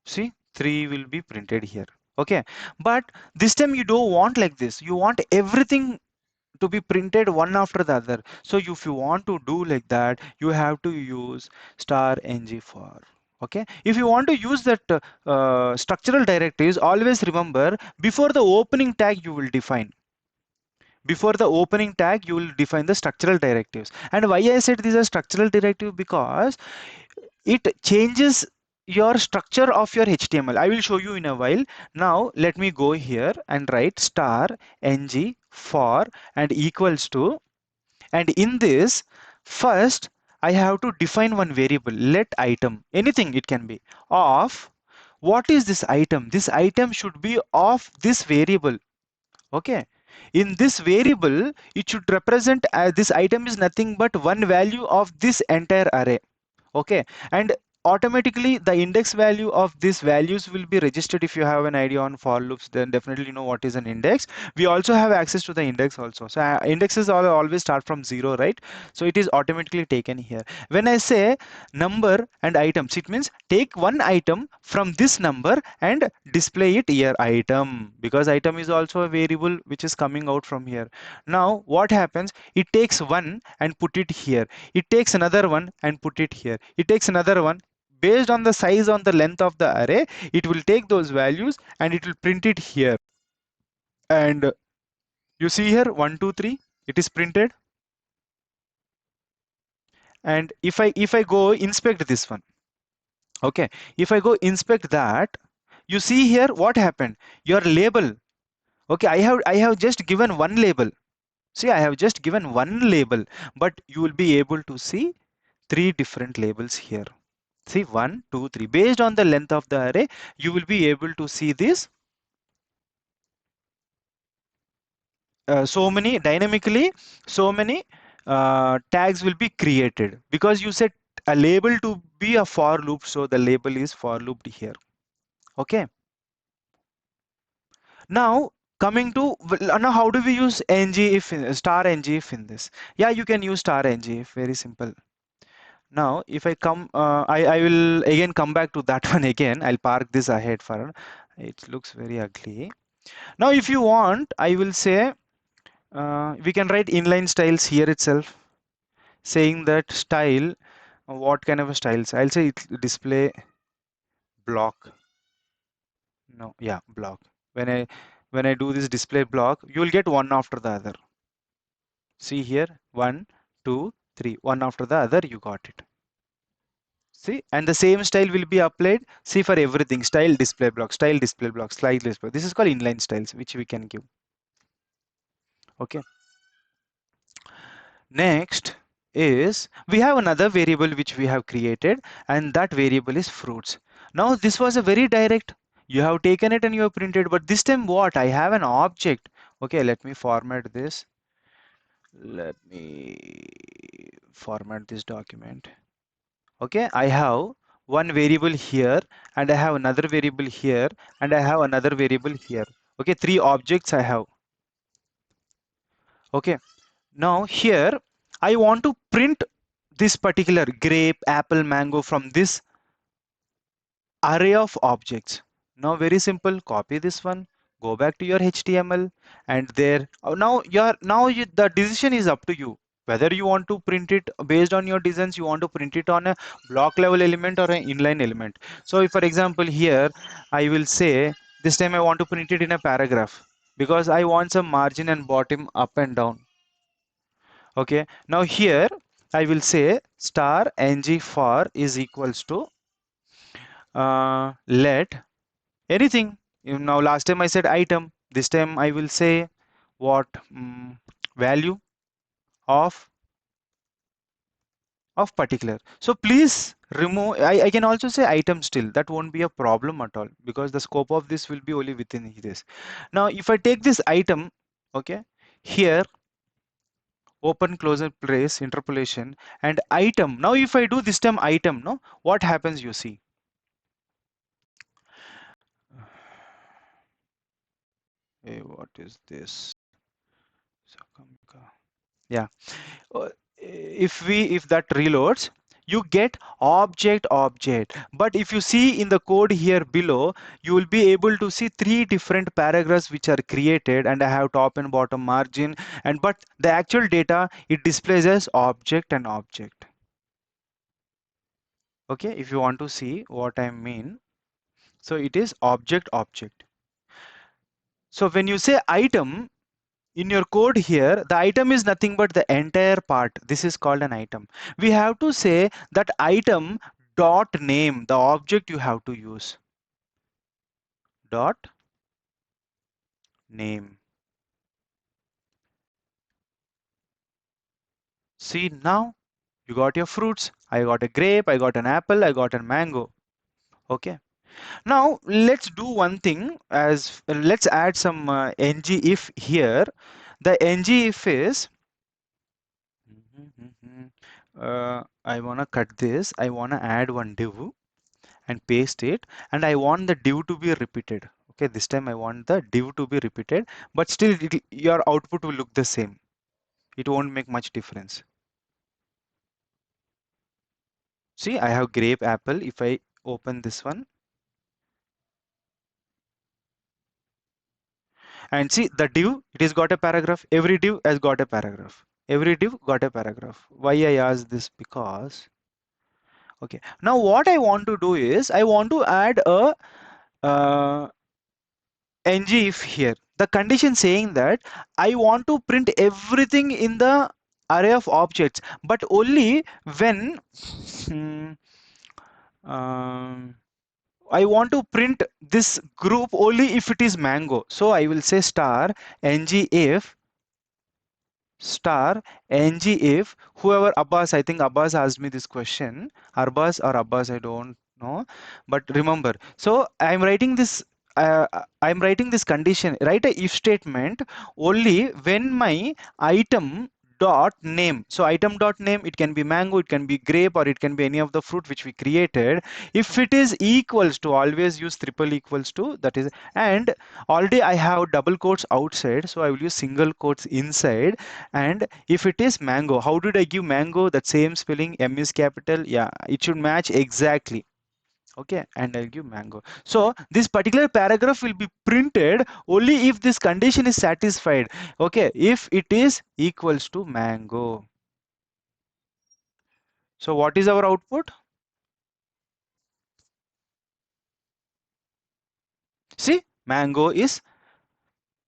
See, 3 will be printed here. Okay, but this time you don't want like this. You want everything to be printed one after the other. So if you want to do like that, you have to use star ng for. Okay, if you want to use that structural directives, always remember before the opening tag you will define. Before the opening tag, you will define the structural directives. And why I said these are structural directive, because it changes your structure of your HTML. I will show you in a while. Now let me go here and write star ng for and equals to, and in this first I have to define one variable, let item, anything it can be, of what is this item. This item should be of this variable. Okay, in this variable it should represent this item is nothing but one value of this entire array. Okay, and automatically the index value of these values will be registered. If you have an idea on for loops, then definitely you know what is an index. We also have access to the index also. So indexes always start from 0, right? So it is automatically taken here. When I say number and items, it means take one item from this number and display it here, item, because item is also a variable which is coming out from here. Now what happens, it takes one and put it here, it takes another one and put it here, it takes another one. Based on the size, on the length of the array, it will take those values and it will print it here. And you see here 1, 2, 3, it is printed. And if I go inspect this one, okay, if I go inspect that, you see here what happened, your label. Okay, I have just given one label. See, I have just given one label, but you will be able to see three different labels here. See, 1, 2, 3. Based on the length of the array, you will be able to see this. So many dynamically, so many tags will be created because you set a label to be a for loop. So the label is for looped here. Okay. Now coming to now, how do we use ng if star ng if in this? Yeah, you can use star ng if, very simple. Now, if I come, I will again come back to that one again. I'll park this ahead for, it looks very ugly. Now, if you want, I will say, we can write inline styles here itself, saying that style, what kind of a styles? I'll say it's display block. No, yeah, block. When I do this display block, you will get one after the other. See here, 1, 2, 3, one after the other, you got it. See, and the same style will be applied. See, for everything, style display block, style display block, style display. This is called inline styles, which we can give. Okay. Next is we have another variable which we have created, and that variable is fruits. Now, this was a very direct. You have taken it and you have printed, but this time what? I have an object. Okay, let me format this. Let me format this document. Okay, I have one variable here and I have another variable here and I have another variable here. Okay, three objects I have. Okay, now here I want to print this particular grape, apple, mango from this array of objects. Now very simple, copy this one, go back to your HTML, and there the decision is up to you whether you want to print it based on your designs, you want to print it on a block level element or an inline element. So if for example here I will say this time I want to print it in a paragraph because I want some margin and bottom up and down. Okay, now here I will say star ng for is equals to let anything. Now last time I said item, this time I will say what, value of particular. So please remove, I can also say item still, that won't be a problem at all because the scope of this will be only within this. Now if I take this item, okay, here open close brace interpolation and item. Now if I do this term item, no, what happens you see? Hey, what is this? Yeah. uh, if that reloads, you get object. But if you see in the code here below, you will be able to see three different paragraphs which are created, and I have top and bottom margin, and but the actual data it displays as object and object. Okay, if you want to see what I mean, so it is object. So when you say item, in your code here, the item is nothing but the entire part. This is called an item. We have to say that item dot name, the object you have to use. Dot name. See now, you got your fruits. I got a grape, I got an apple, I got a mango. Okay. Now let's do one thing as let's add some ng if here. The ng if is I wanna cut this. I wanna add one div and paste it, and I want the div to be repeated. Okay, this time I want the div to be repeated, but still your output will look the same. It won't make much difference. See, I have grape apple. If I open this one and see the div, it has got a paragraph. Every div has got a paragraph. Every div got a paragraph. Why I ask this? Because okay, now what I want to do is I want to add a ng if here. The condition saying that I want to print everything in the array of objects, but only when hmm, um, I want to print this group only if it is mango. So I will say star ng if star ng if whoever Abbas, I think Abbas asked me this question, Arbas or Abbas, I don't know, but remember, so I'm writing this condition, write a if statement only when my item dot name, so item dot name, it can be mango, it can be grape, or it can be any of the fruit which we created. If it is equals to, always use triple equals to, that is, and already I have double quotes outside, so I will use single quotes inside. And if it is mango, how did I give mango that same spelling? M is capital. Yeah, it should match exactly. Okay, and I'll give mango. So this particular paragraph will be printed only if this condition is satisfied. Okay, if it is equals to mango. So what is our output? See, mango is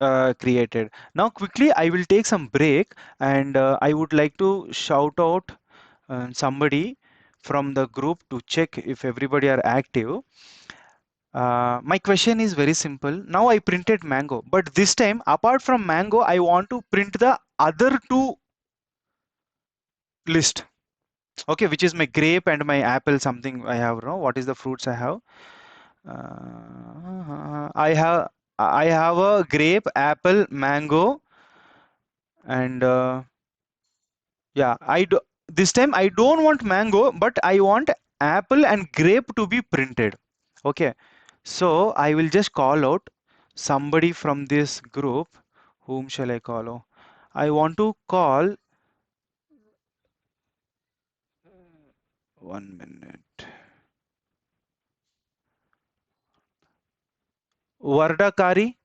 created. Now quickly I will take some break, and I would like to shout out somebody from the group to check if everybody are active. My question is very simple. Now I printed mango, but this time apart from mango, I want to print the other two list. Okay, which is my grape and my apple. Something I have. No, what is the fruits I have? I have a grape, apple, mango, and yeah, this time I don't want mango, but I want apple and grape to be printed. Okay, so I will just call out somebody from this group. Whom shall I call? I want to call 1 minute. Vardakari.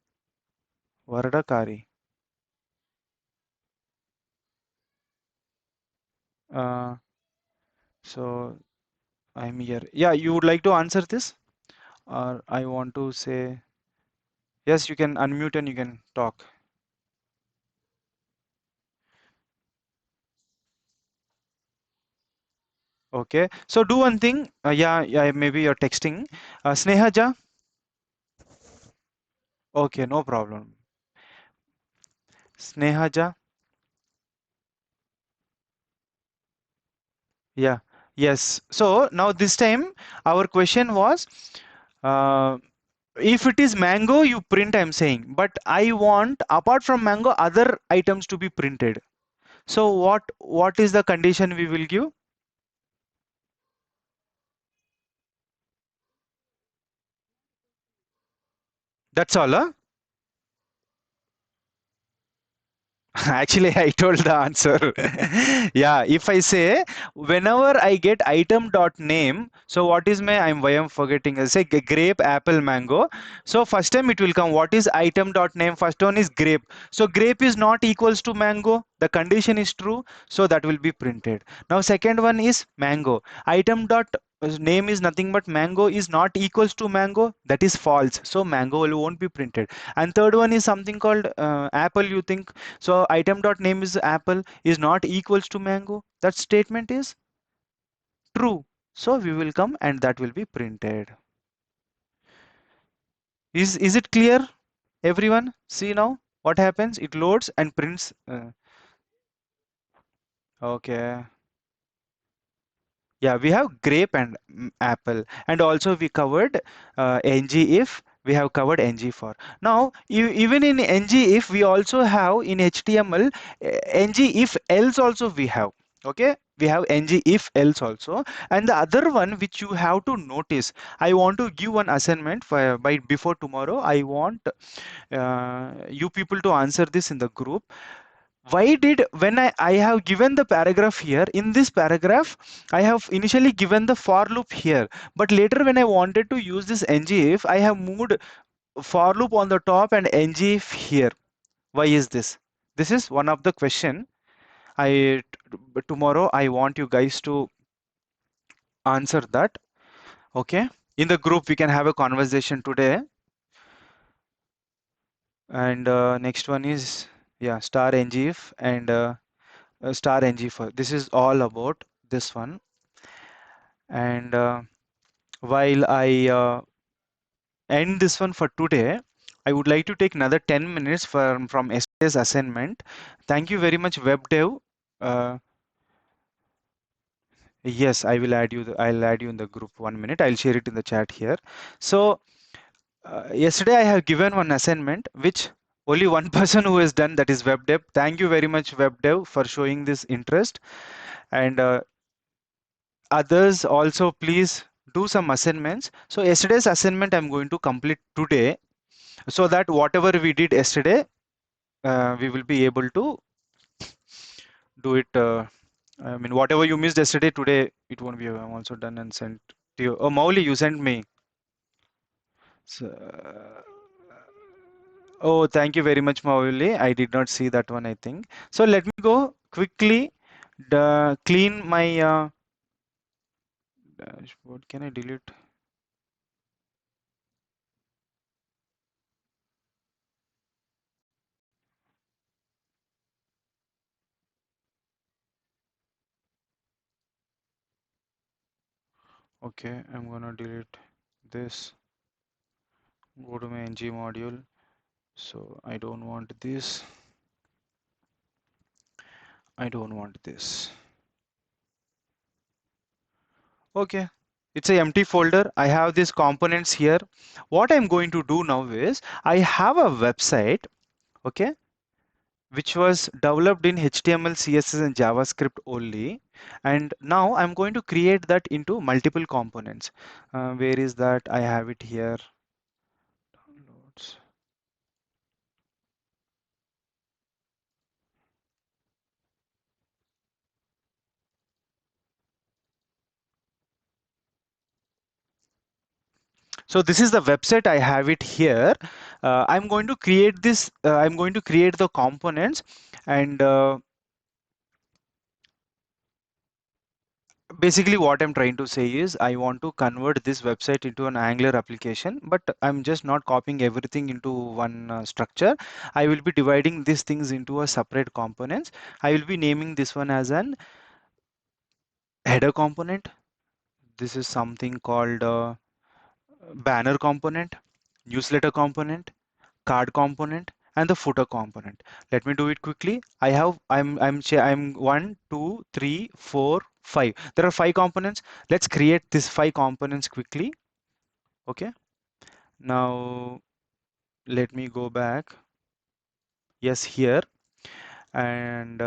Vardakari. Uh, so I'm here. Yeah, you would like to answer this? Or I want to say, yes, you can unmute and you can talk. Okay. So do one thing. Yeah, yeah, maybe you're texting. Snehaja. Okay, no problem. Snehaja. Yeah. Yes. So now this time our question was, uh, if it is mango, you print, I'm saying, but I want apart from mango, other items to be printed. So what is the condition we will give? That's all, huh? Actually, I told the answer. Yeah, if I say whenever I get item dot name, so what is my why I'm forgetting? I say grape, apple, mango. So first time it will come. What is item dot name? First one is grape. So grape is not equals to mango. The condition is true, so that will be printed. Now second one is mango. Item dot name is nothing but mango is not equals to mango. That is false. So mango won't be printed. And third one is something called apple. You think so item dot name is apple is not equals to mango. That statement is true. So we will come and that will be printed. Is it clear, everyone? See now what happens? It loads and prints. Okay. Yeah, we have grape and apple, and also we covered ng if. We have covered ng for. Now, even in ng if, we also have in HTML ng if else also we have. Okay, we have ng if else also, and the other one which you have to notice. I want to give one assignment for by before tomorrow. I want you people to answer this in the group. Why did when I have given the paragraph here, in this paragraph I have initially given the for loop here, but later when I wanted to use this ng if, I have moved for loop on the top and ng if here. Why is this? This is one of the question. Tomorrow I want you guys to answer that. Okay, in the group we can have a conversation today. And next one is, yeah, star ng if and star ng for. This is all about this one. And while I end this one for today, I would like to take another 10 minutes from yesterday's assignment. Thank you very much, WebDev. Uh, yes, I will add you. I'll add you in the group. 1 minute. I'll share it in the chat here. So yesterday I have given one assignment which only one person who has done, that is WebDev. Thank you very much, WebDev, for showing this interest. And others also, please do some assignments. So yesterday's assignment I'm going to complete today, so that whatever we did yesterday, we will be able to do it. I mean, whatever you missed yesterday, today it won't be. I'm also done and sent to you. Oh, Mauli, you sent me. So, oh, thank you very much, Mauli. I did not see that one, I think. So let me go quickly clean my dashboard. Can I delete? Okay, I'm gonna delete this. Go to my ng module. So I don't want this. I don't want this. Okay, it's a empty folder. I have these components here. What I'm going to do now is I have a website, okay, which was developed in HTML, CSS, and JavaScript only. And now I'm going to create that into multiple components. Where is that? I have it here. Downloads. So this is the website. I have it here. I'm going to create this. I'm going to create the components, and basically what I'm trying to say is I want to convert this website into an Angular application, but I'm just not copying everything into one structure. I will be dividing these things into a separate components. I will be naming this one as an header component. This is something called banner component, newsletter component, card component, and the footer component. Let me do it quickly. I'm 1, 2, 3, 4, 5. There are 5 components. Let's create these 5 components quickly. Okay. Now let me go back. Yes, here, and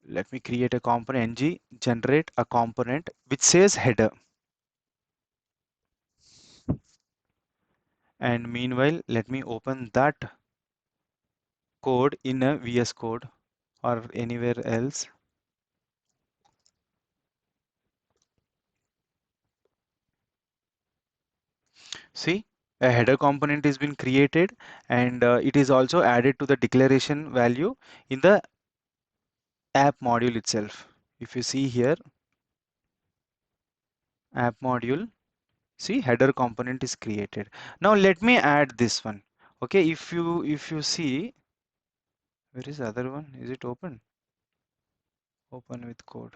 let me create a component. Ng generate a component which says header. And meanwhile, let me open that code in a VS Code or anywhere else. See, a header component has been created, and it is also added to the declaration value in the app module itself. If you see here, app module, see header component is created. Now let me add this one. Okay, if you see, where is the other one? Is it open? Open with code.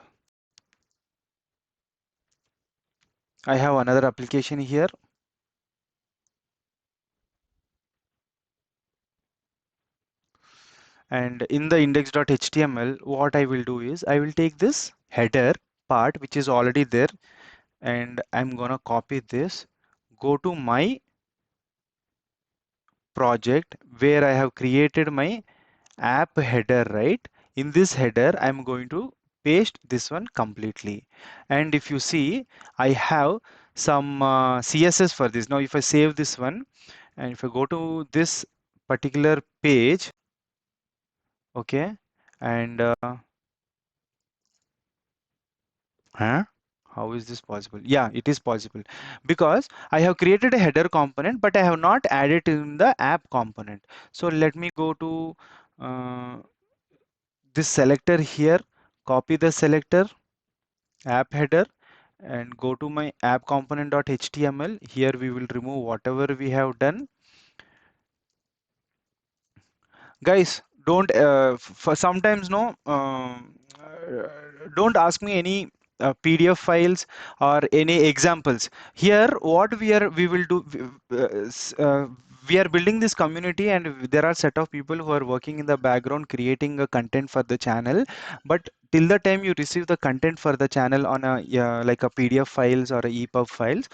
I have another application here, and in the index.html, what I will do is I will take this header part which is already there, and I'm gonna copy this, go to my project where I have created my app header, right? In this header, I'm going to paste this one completely. And if you see, I have some CSS for this. Now, if I save this one, and if I go to this particular page, okay, and huh? How is this possible? Yeah, it is possible because I have created a header component, but I have not added in the app component. So let me go to uh, this selector here, copy the selector, app header, and go to my app component.html. Here we will remove whatever we have done. Guys, don't for sometimes no don't ask me any PDF files or any examples. Here what we will do, we are building this community, and there are set of people who are working in the background creating a content for the channel. But till the time you receive the content for the channel on a like a PDF files or a EPUB files,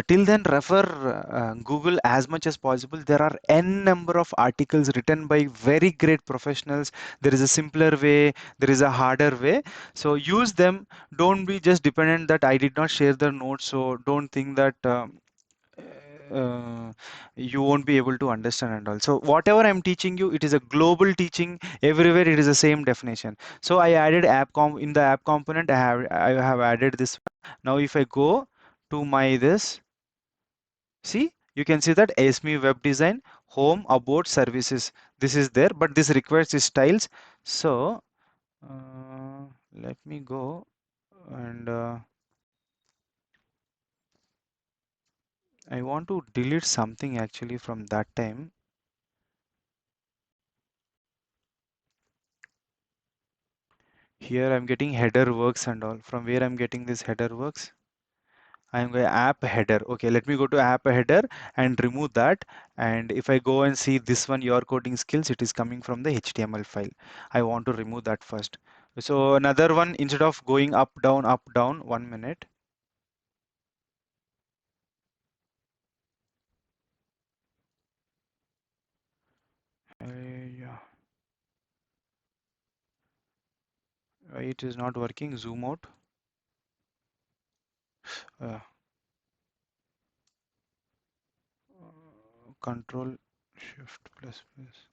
till then, refer Google as much as possible. There are n number of articles written by very great professionals. There is a simpler way, there is a harder way. So use them. Don't be just dependent that I did not share the notes. So don't think that uh, you won't be able to understand and all. So whatever I'm teaching you, it is a global teaching. Everywhere it is the same definition. So I added in the app component. I have added this. Now if I go to my this. See, you can see that ASME web design, home, about, services. This is there, but this requires styles. So let me go and I want to delete something actually from that time. Here I'm getting header works and all. From where I'm getting this header works? I'm going app header. Okay, let me go to app header and remove that. And if I go and see this one, your coding skills, it is coming from the HTML file. I want to remove that first. So another one, instead of going up, down, 1 minute. Yeah, why it is not working. Zoom out. Uh, Control Shift plus plus.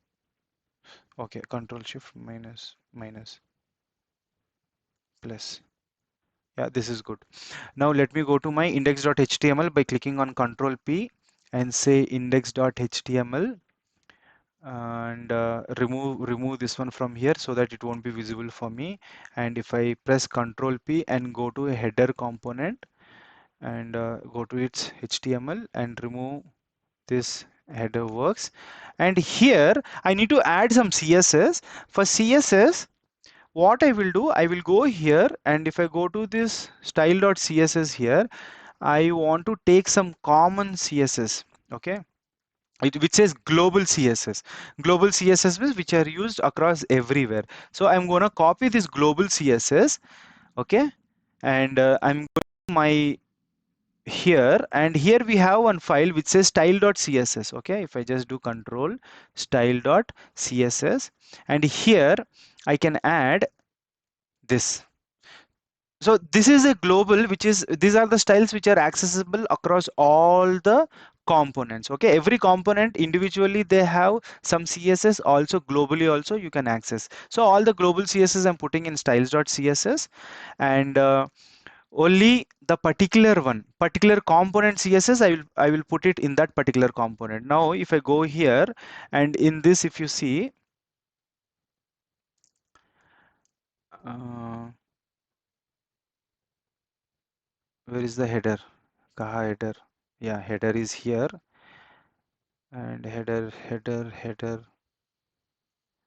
Okay, Control Shift minus minus plus. Yeah, this is good. Now let me go to my index.html by clicking on Control P and say index.html, and remove this one from here so that it won't be visible for me. And if I press Control P and go to a header component and go to its HTML and remove this header works. And here I need to add some CSS. For CSS, what I will do, I will go here, and if I go to this style.css here, I want to take some common CSS, okay? Which says global CSS. Global CSS means which are used across everywhere. So I'm going to copy this global CSS, okay? And I'm going to my here, and here we have one file which says style.css, okay? If I just do control style.css, and here I can add this. So this is a global, which is, these are the styles which are accessible across all the components, okay? Every component individually, they have some CSS, also globally also you can access. So all the global CSS I'm putting in styles.css, and only the particular component CSS, I will put it in that particular component. Now if I go here, and in this, if you see, uh, where is the header? Kaha header? Yeah, header is here, and header.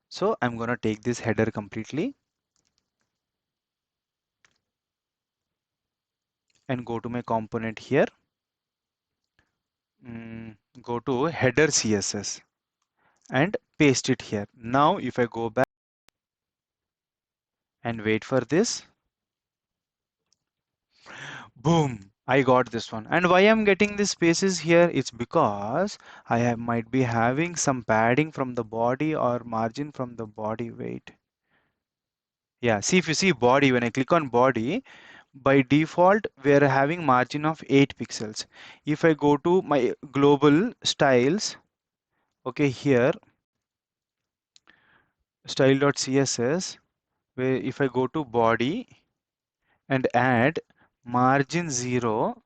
So I'm gonna take this header completely and go to my component here. Go to header CSS and paste it here. Now if I go back and wait for this, boom, I got this one. And why I'm getting these spaces here? It's because might be having some padding from the body or margin from the body. Wait. Yeah, see, if you see body, when I click on body, by default, we're having margin of 8 pixels. If I go to my global styles, okay, here, style.css, where if I go to body and add margin 0,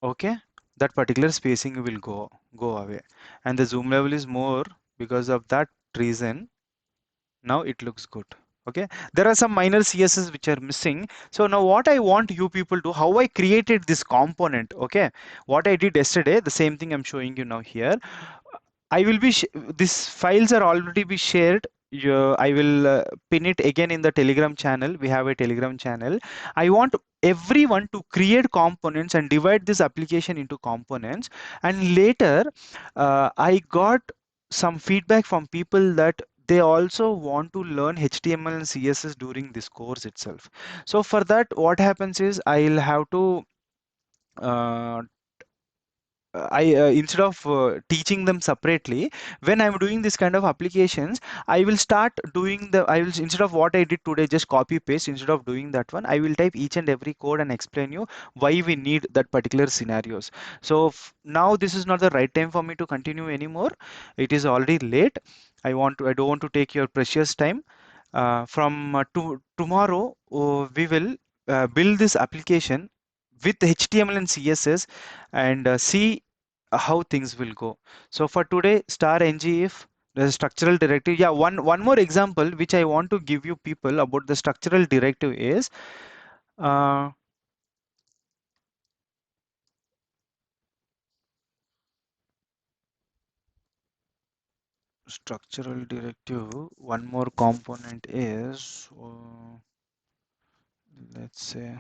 okay, that particular spacing will go away, and the zoom level is more. Because of that reason, now it looks good. Okay, there are some minor CSS which are missing. So now what I want you people to, how I created this component, okay, what I did yesterday, the same thing I'm showing you now here. I will be these files are already be shared. I will pin it again in the Telegram channel. We have a Telegram channel. I want everyone to create components and divide this application into components. And later, I got some feedback from people that they also want to learn HTML and CSS during this course itself. So for that, what happens is I'll have to uh, I instead of teaching them separately, when I'm doing this kind of applications, I will start doing I will, instead of what I did today, just copy paste, instead of doing that one, I will type each and every code and explain you why we need that particular scenarios. So now this is not the right time for me to continue anymore. It is already late. I don't want to take your precious time. From tomorrow, we will build this application with HTML and CSS and see how things will go. So for today, star ngif, the structural directive. Yeah, one more example which I want to give you people about the structural directive is uh, structural directive. One more component is let's say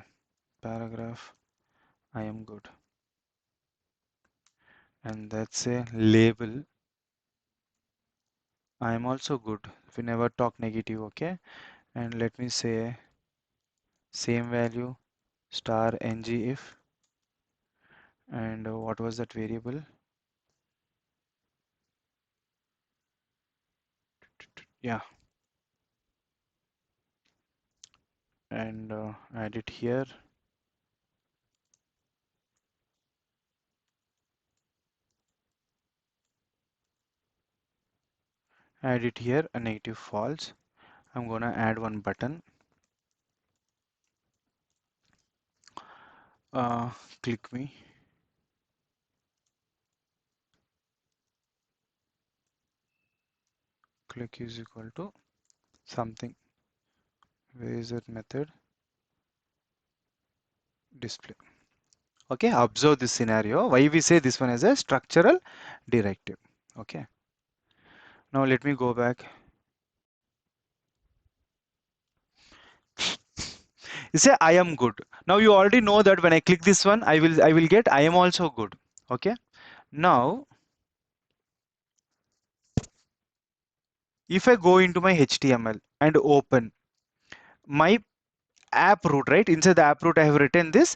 paragraph. I am good, and that's a label. I am also good. We never talk negative, okay? And let me say same value star ngif, and what was that variable? Yeah, and add it here, a negative false. I'm gonna add one button, uh, click me, click is equal to something. Where is that method? Display. Okay, observe this scenario. Why we say this one is a structural directive. Okay. Now let me go back. You say I am good. Now you already know that when I click this one, I will get I am also good. Okay. Now if I go into my HTML and open my app root, right? Inside the app root, I have written this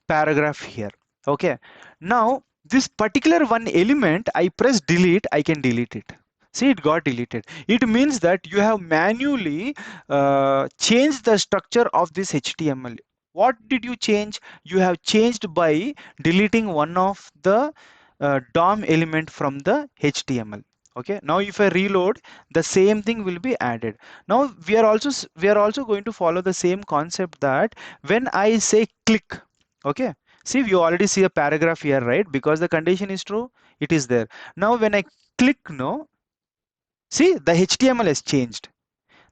paragraph here. Okay. Now this particular one element, I press delete, I can delete it. See, it got deleted. It means that you have manually changed the structure of this HTML. What did you change? You have changed by deleting one of the DOM element from the HTML. Okay. Now if I reload, the same thing will be added. Now we are also going to follow the same concept that when I say click, okay. See, you already see a paragraph here, right? Because the condition is true, it is there. Now when I click no, see, the HTML has changed.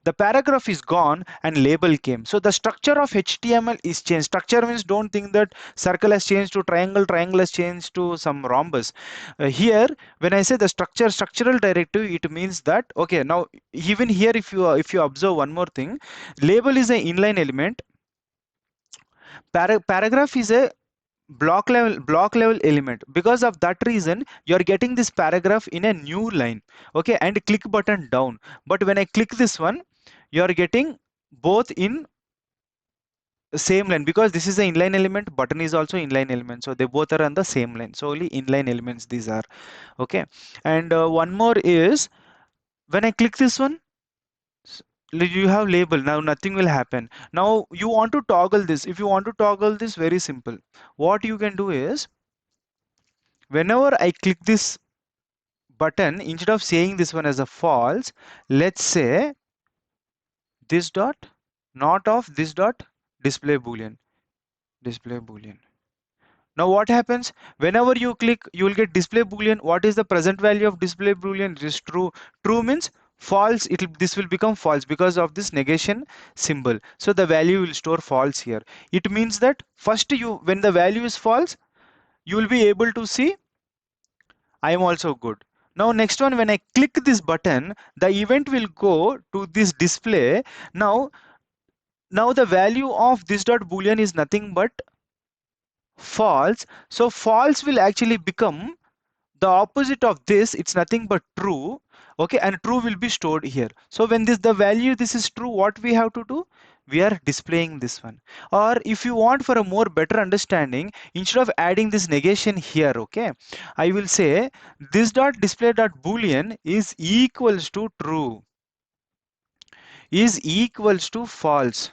The paragraph is gone and label came. So the structure of HTML is changed. Structure means don't think that circle has changed to triangle, triangle has changed to some rhombus. Here, when I say the structural directive, it means that, okay, now even here, if you observe one more thing, label is an inline element. Paragraph is a block level element. Because of that reason, you are getting this paragraph in a new line. Okay, and click button down. But when I click this one, you are getting both in same line, because this is an inline element, button is also inline element, so they both are on the same line. So only inline elements these are. Okay. And one more is when I click this one, you have label. Now nothing will happen. Now you want to toggle this. If you want to toggle this, very simple. What you can do is, whenever I click this button, instead of saying this one as a false, let's say this dot, not of this dot, display boolean, display boolean. Now what happens? Whenever you click, you will get display boolean. What is the present value of display boolean? It is true. True means false. This will become false because of this negation symbol. So the value will store false here. It means that first, when the value is false, you will be able to see I am also good. Now next one, when I click this button, the event will go to this display. Now the value of this dot boolean is nothing but false. So false will actually become the opposite of this. It's nothing but true. Okay, and true will be stored here. So when the value this is true, what we have to do? We are displaying this one. Or if you want for a more better understanding, instead of adding this negation here, okay, I will say this dot display dot boolean is equals to true, is equals to false.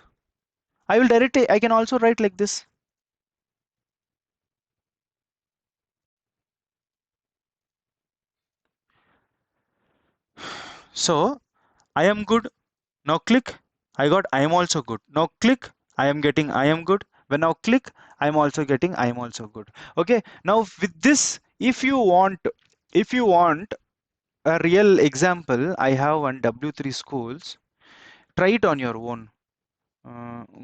I can also write like this. So I am good. Now click, I got I am also good. Now click, I am getting I am good. When now click, I am also getting I am also good. Okay. Now with this, if you want a real example, I have one W3 schools. Try it on your own.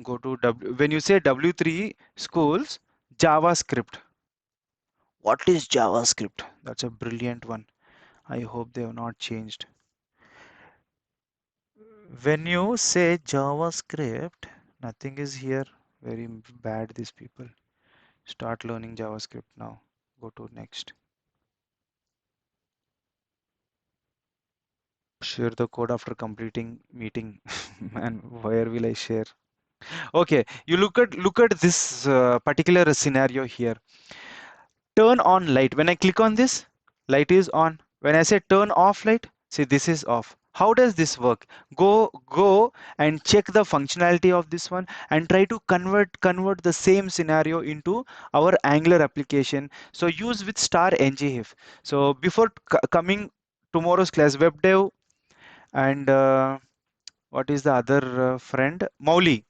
Go to when you say W3 schools, JavaScript. What is JavaScript? That's a brilliant one. I hope they have not changed. When you say JavaScript, nothing is here. Very bad, these people. Start learning JavaScript now. Go to next. Share the code after completing meeting. Man, where will I share? Okay, you look at this particular scenario here. Turn on light. When I click on this, light is on. When I say turn off light, see, this is off. How does this work? Go and check the functionality of this one and try to convert the same scenario into our Angular application. So use with star ngIf. So before coming tomorrow's class, web dev and what is the other friend? Mauli.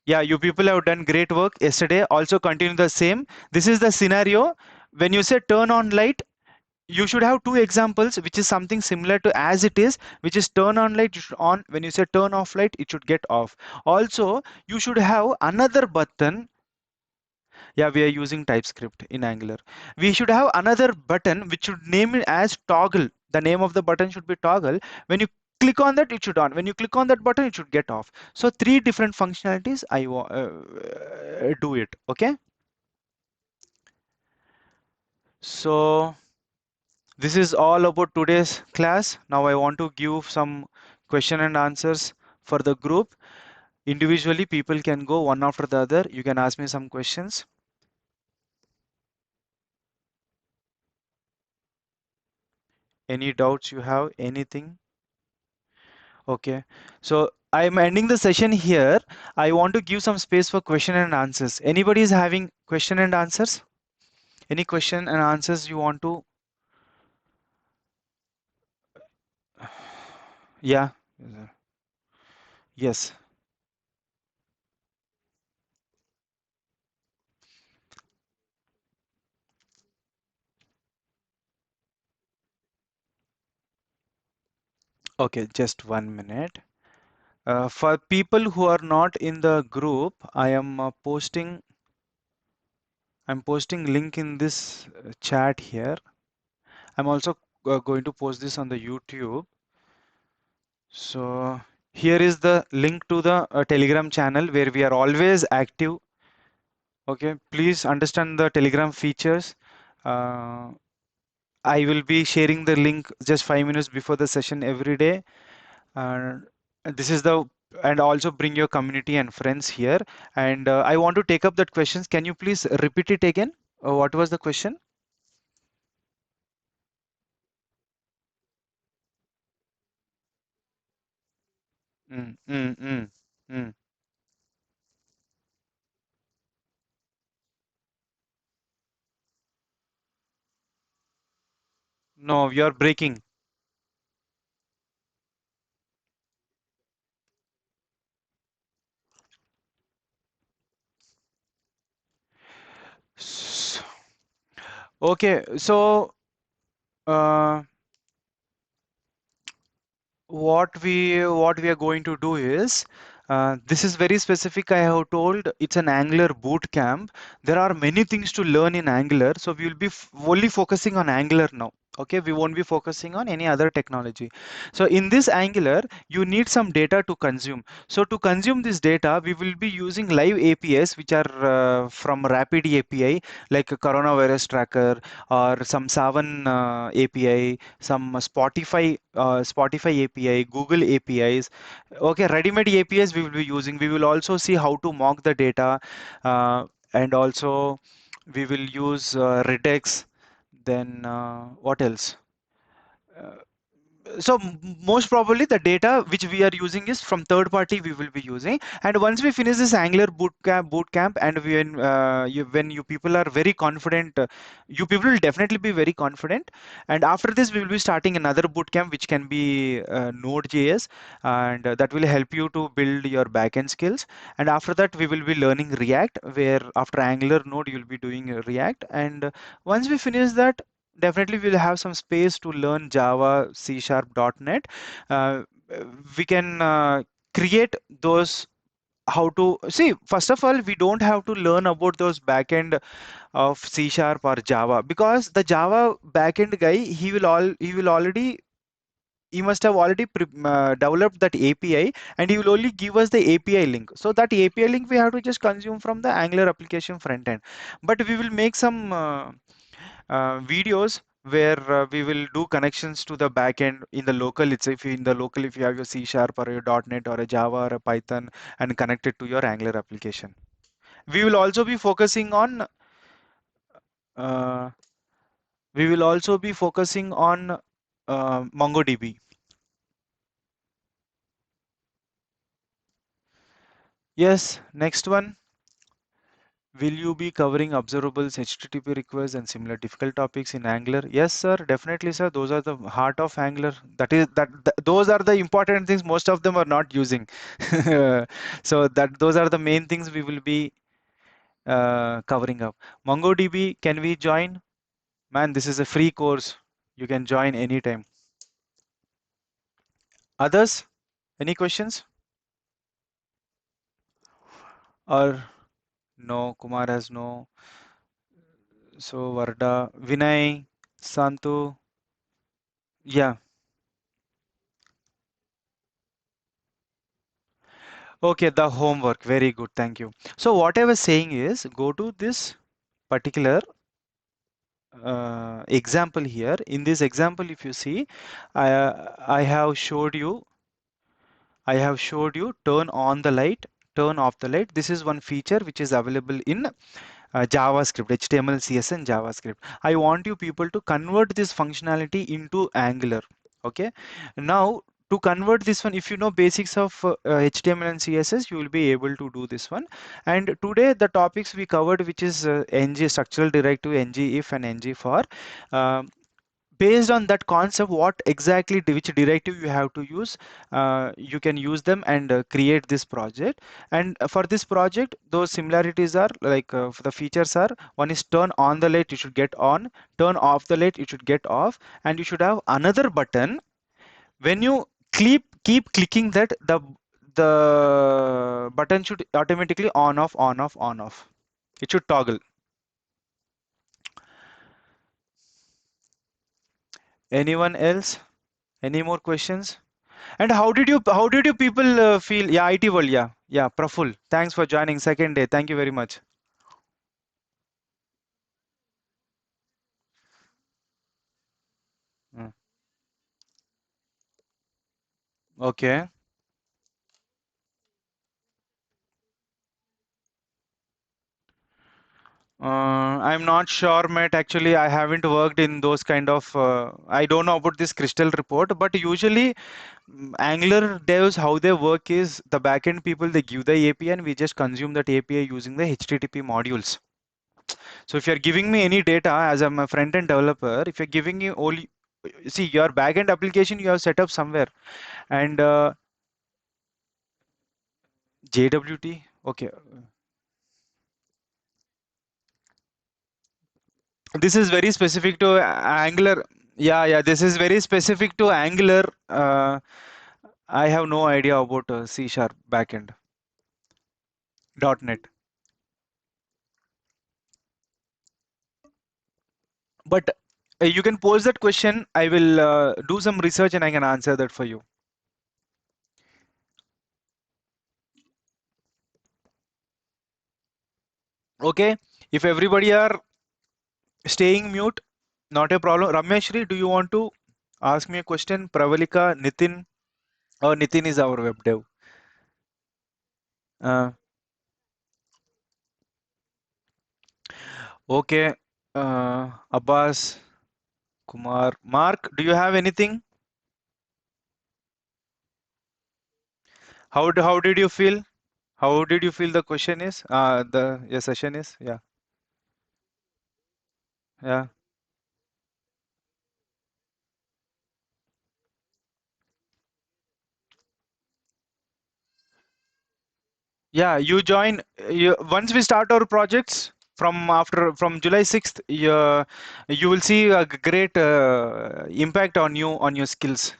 Yeah, you people have done great work yesterday. Also continue the same. This is the scenario. When you say turn on light, you should have two examples, which is something similar to as it is, which is turn on light, you should on. When you say turn off light, it should get off. Also, you should have another button. Yeah, we are using TypeScript in Angular. We should have another button which should name it as toggle. The name of the button should be toggle. When you click on that, it should on. When you click on that button, it should get off. So three different functionalities do it. Okay. So this is all about today's class. Now I want to give some question and answers for the group. Individually, people can go one after the other. You can ask me some questions. Any doubts you have, anything? Okay, so I'm ending the session here. I want to give some space for question and answers. Anybody is having question and answers? Any question and answers you want to? Yeah. Yes. Okay, just 1 minute. For people who are not in the group, I'm posting link in this chat here. I'm also going to post this on the YouTube. So here is the link to the Telegram channel where we are always active. Okay, please understand the Telegram features. Uh, I will be sharing the link just 5 minutes before the session every day. And this is the and also bring your community and friends here. And I want to take up that questions. Can you please repeat it again? What was the question? Mm, mm, mm, mm. No, you're breaking. S- Okay, so uh, what we are going to do is this is very specific. I have told it's an Angular boot camp. There are many things to learn in Angular, so we will be only focusing on Angular now. Okay, we won't be focusing on any other technology. So in this Angular, you need some data to consume. So to consume this data, we will be using live APIs, which are from Rapid API, like a coronavirus tracker or some Savan API, some Spotify API, Google APIs. Okay, ready-made APIs we will be using. We will also see how to mock the data, and also we will use Redux. Then what else? Uh, so most probably the data which we are using is from third party we will be using. And once we finish this Angular bootcamp, and when you people are very confident, you people will definitely be very confident. And after this we will be starting another bootcamp which can be Node.js, and that will help you to build your backend skills. And after that we will be learning React, where after Angular Node you'll be doing React. And once we finish that, definitely we'll have some space to learn Java, C Sharp, .NET. Uh, we can create those. How to see, first of all, we don't have to learn about those backend of C Sharp or Java, because the Java backend guy, he must have already developed that API, and he will only give us the API link. So that API link we have to just consume from the Angular application front end. But we will make some videos where we will do connections to the backend in the local. It's if you, in the local, if you have your C Sharp or your .NET or a Java or a Python, and connect it to your Angular application. We will also be focusing on uh, MongoDB. Yes, next one. Will you be covering observables, HTTP requests, and similar difficult topics in Angular? Yes, sir, definitely, sir. Those are the heart of Angular. Those are the important things. Most of them are not using. So that those are the main things we will be covering up. MongoDB, can we join? Man, this is a free course. You can join anytime. Others? Any questions? Or no? Kumar has no. So Varda, Vinay, Santu. Yeah. Okay, the homework. Very good. Thank you. So what I was saying is go to this particular example here. In this example, if you see, I have showed you, I have showed you turn on the light, turn off the light. This is one feature which is available in JavaScript, HTML, CSS, and JavaScript. I want you people to convert this functionality into Angular. Okay. Now, to convert this one, if you know basics of HTML and CSS, you will be able to do this one. And today, the topics we covered, which is ng structural directive, ng if, and ng for. um, Based on that concept, what exactly which directive you have to use, you can use them and create this project. And for this project, those similarities are like the features are: one is turn on the light, you should get on; turn off the light, you should get off; and you should have another button. When you keep clicking that, the button should automatically on off. It should toggle. Anyone else? Any more questions? And how did you people feel? Yeah, IT world. Yeah, yeah. Praful, thanks for joining. Second day. Thank you very much. Mm. Okay. I'm not sure, mate. Actually, I haven't worked in those kind of. I don't know about this Crystal report, but usually Angular devs, how they work is the backend people, they give the API and we just consume that API using the HTTP modules. So if you're giving me any data as I'm a front-end developer, if you're giving me only, see your backend application you have set up somewhere, and JWT. Okay. This is very specific to Angular. Yeah, yeah. This is very specific to Angular. I have no idea about C Sharp backend. .NET. But you can pose that question. I will do some research and I can answer that for you. Okay. If everybody are staying mute, not a problem. Rameshri, do you want to ask me a question? Pravalika, Nitin. Oh, Nitin is our web dev. Uh, okay. Abbas, Kumar, Mark, do you have anything? How did you feel? How did you feel the question is? The your session is? Yeah, yeah, yeah. You join. You, once we start our projects from July 6th, you will see a great impact on you on your skills.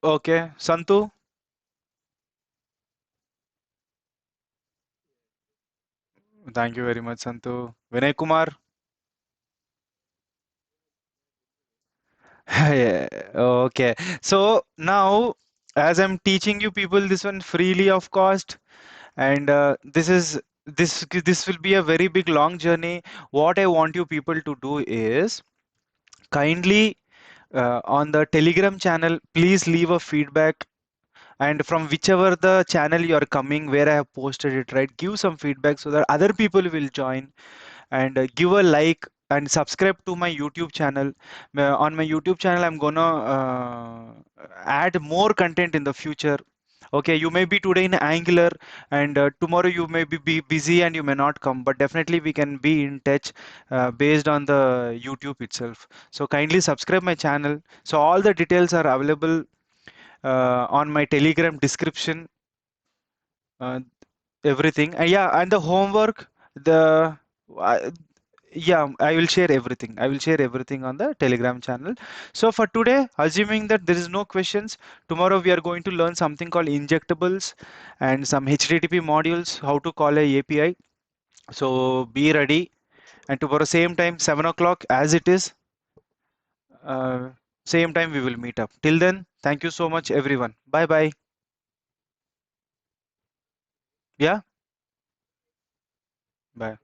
Okay, Santu. Thank you very much, Santu. Vinay Kumar. Yeah, okay. So now, as I'm teaching you people this one freely of cost, and this will be a very big long journey. What I want you people to do is kindly on the Telegram channel, please leave a feedback, and from whichever the channel you are coming where I have posted it, right, give some feedback so that other people will join, and give a like and subscribe to my YouTube channel. On my YouTube channel, I'm gonna add more content in the future Okay, you may be today in Angular, and tomorrow you may be busy and you may not come, but definitely we can be in touch based on the YouTube itself. So kindly subscribe my channel. So all the details are available on my Telegram description. Uh, Everything. Yeah, and the homework, the uh, yeah, I will share everything. I will share everything on the Telegram channel. So for today, assuming that there is no questions, tomorrow we are going to learn something called injectables and some HTTP modules, how to call a API. So be ready. And tomorrow same time, 7 o'clock as it is, uh, same time we will meet up. Till then, thank you so much, everyone. Bye bye. Yeah, bye.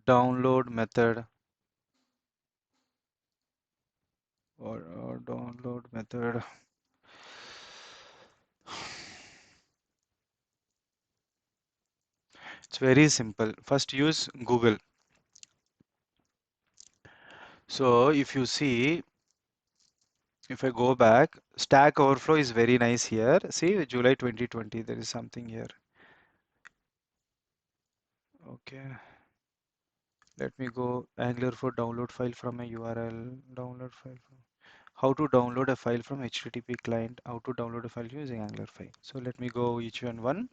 Download method or download method. It's very simple. First use Google. So if you see, if I go back, Stack Overflow is very nice here. See, July 2020, there is something here. Okay, let me go Angular for download file from a URL. Download file from, how to download a file from HTTP client. How to download a file using Angular file. So let me go each one.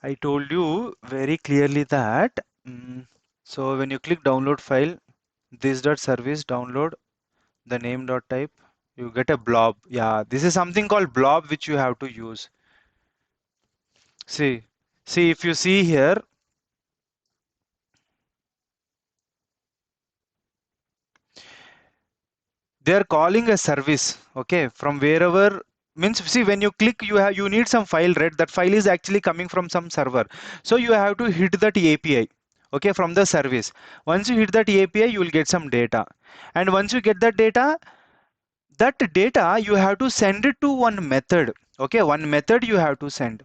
I told you very clearly that. So when you click download file, this dot service download the name dot type, you get a blob. Yeah, this is something called blob which you have to use. See, see if you see here, they are calling a service. Okay, from wherever, means see when you click, you need some file, right? That file is actually coming from some server. So you have to hit that API. Okay, from the service. Once you hit that API, you will get some data. And once you get that data you have to send it to one method. Okay, one method you have to send.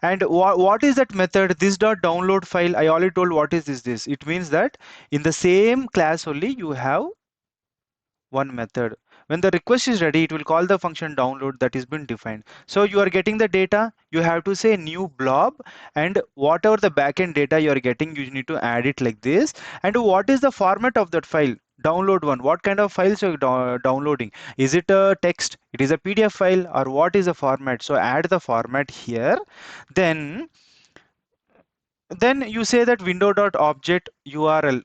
And what is that method? This dot download file. I already told what is this. It means that in the same class only you have one method. When the request is ready, it will call the function download that is been defined. So you are getting the data, you have to say new blob, and whatever the backend data you are getting, you need to add it like this. And what is the format of that file? Download one. What kind of files you are downloading? Is it a text? It is a PDF file, or what is the format? So add the format here. Then then you say that window dot object URL.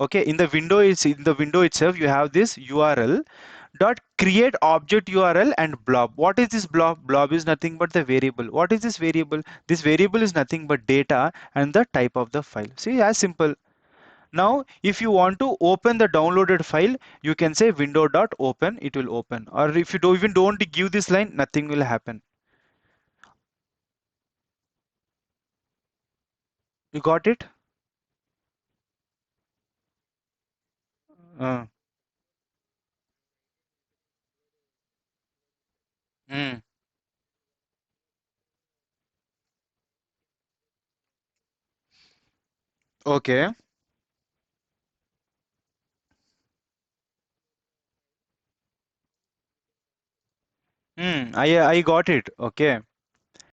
Okay, in the window, is in the window itself you have this URL dot create object URL and blob. What is this blob? Blob is nothing but the variable. What is this variable? This variable is nothing but data and the type of the file. See, as simple. Now if you want to open the downloaded file, you can say window dot open, it will open. Or if you don't give this line, nothing will happen. You got it? uh, mm, okay. I got it. Okay.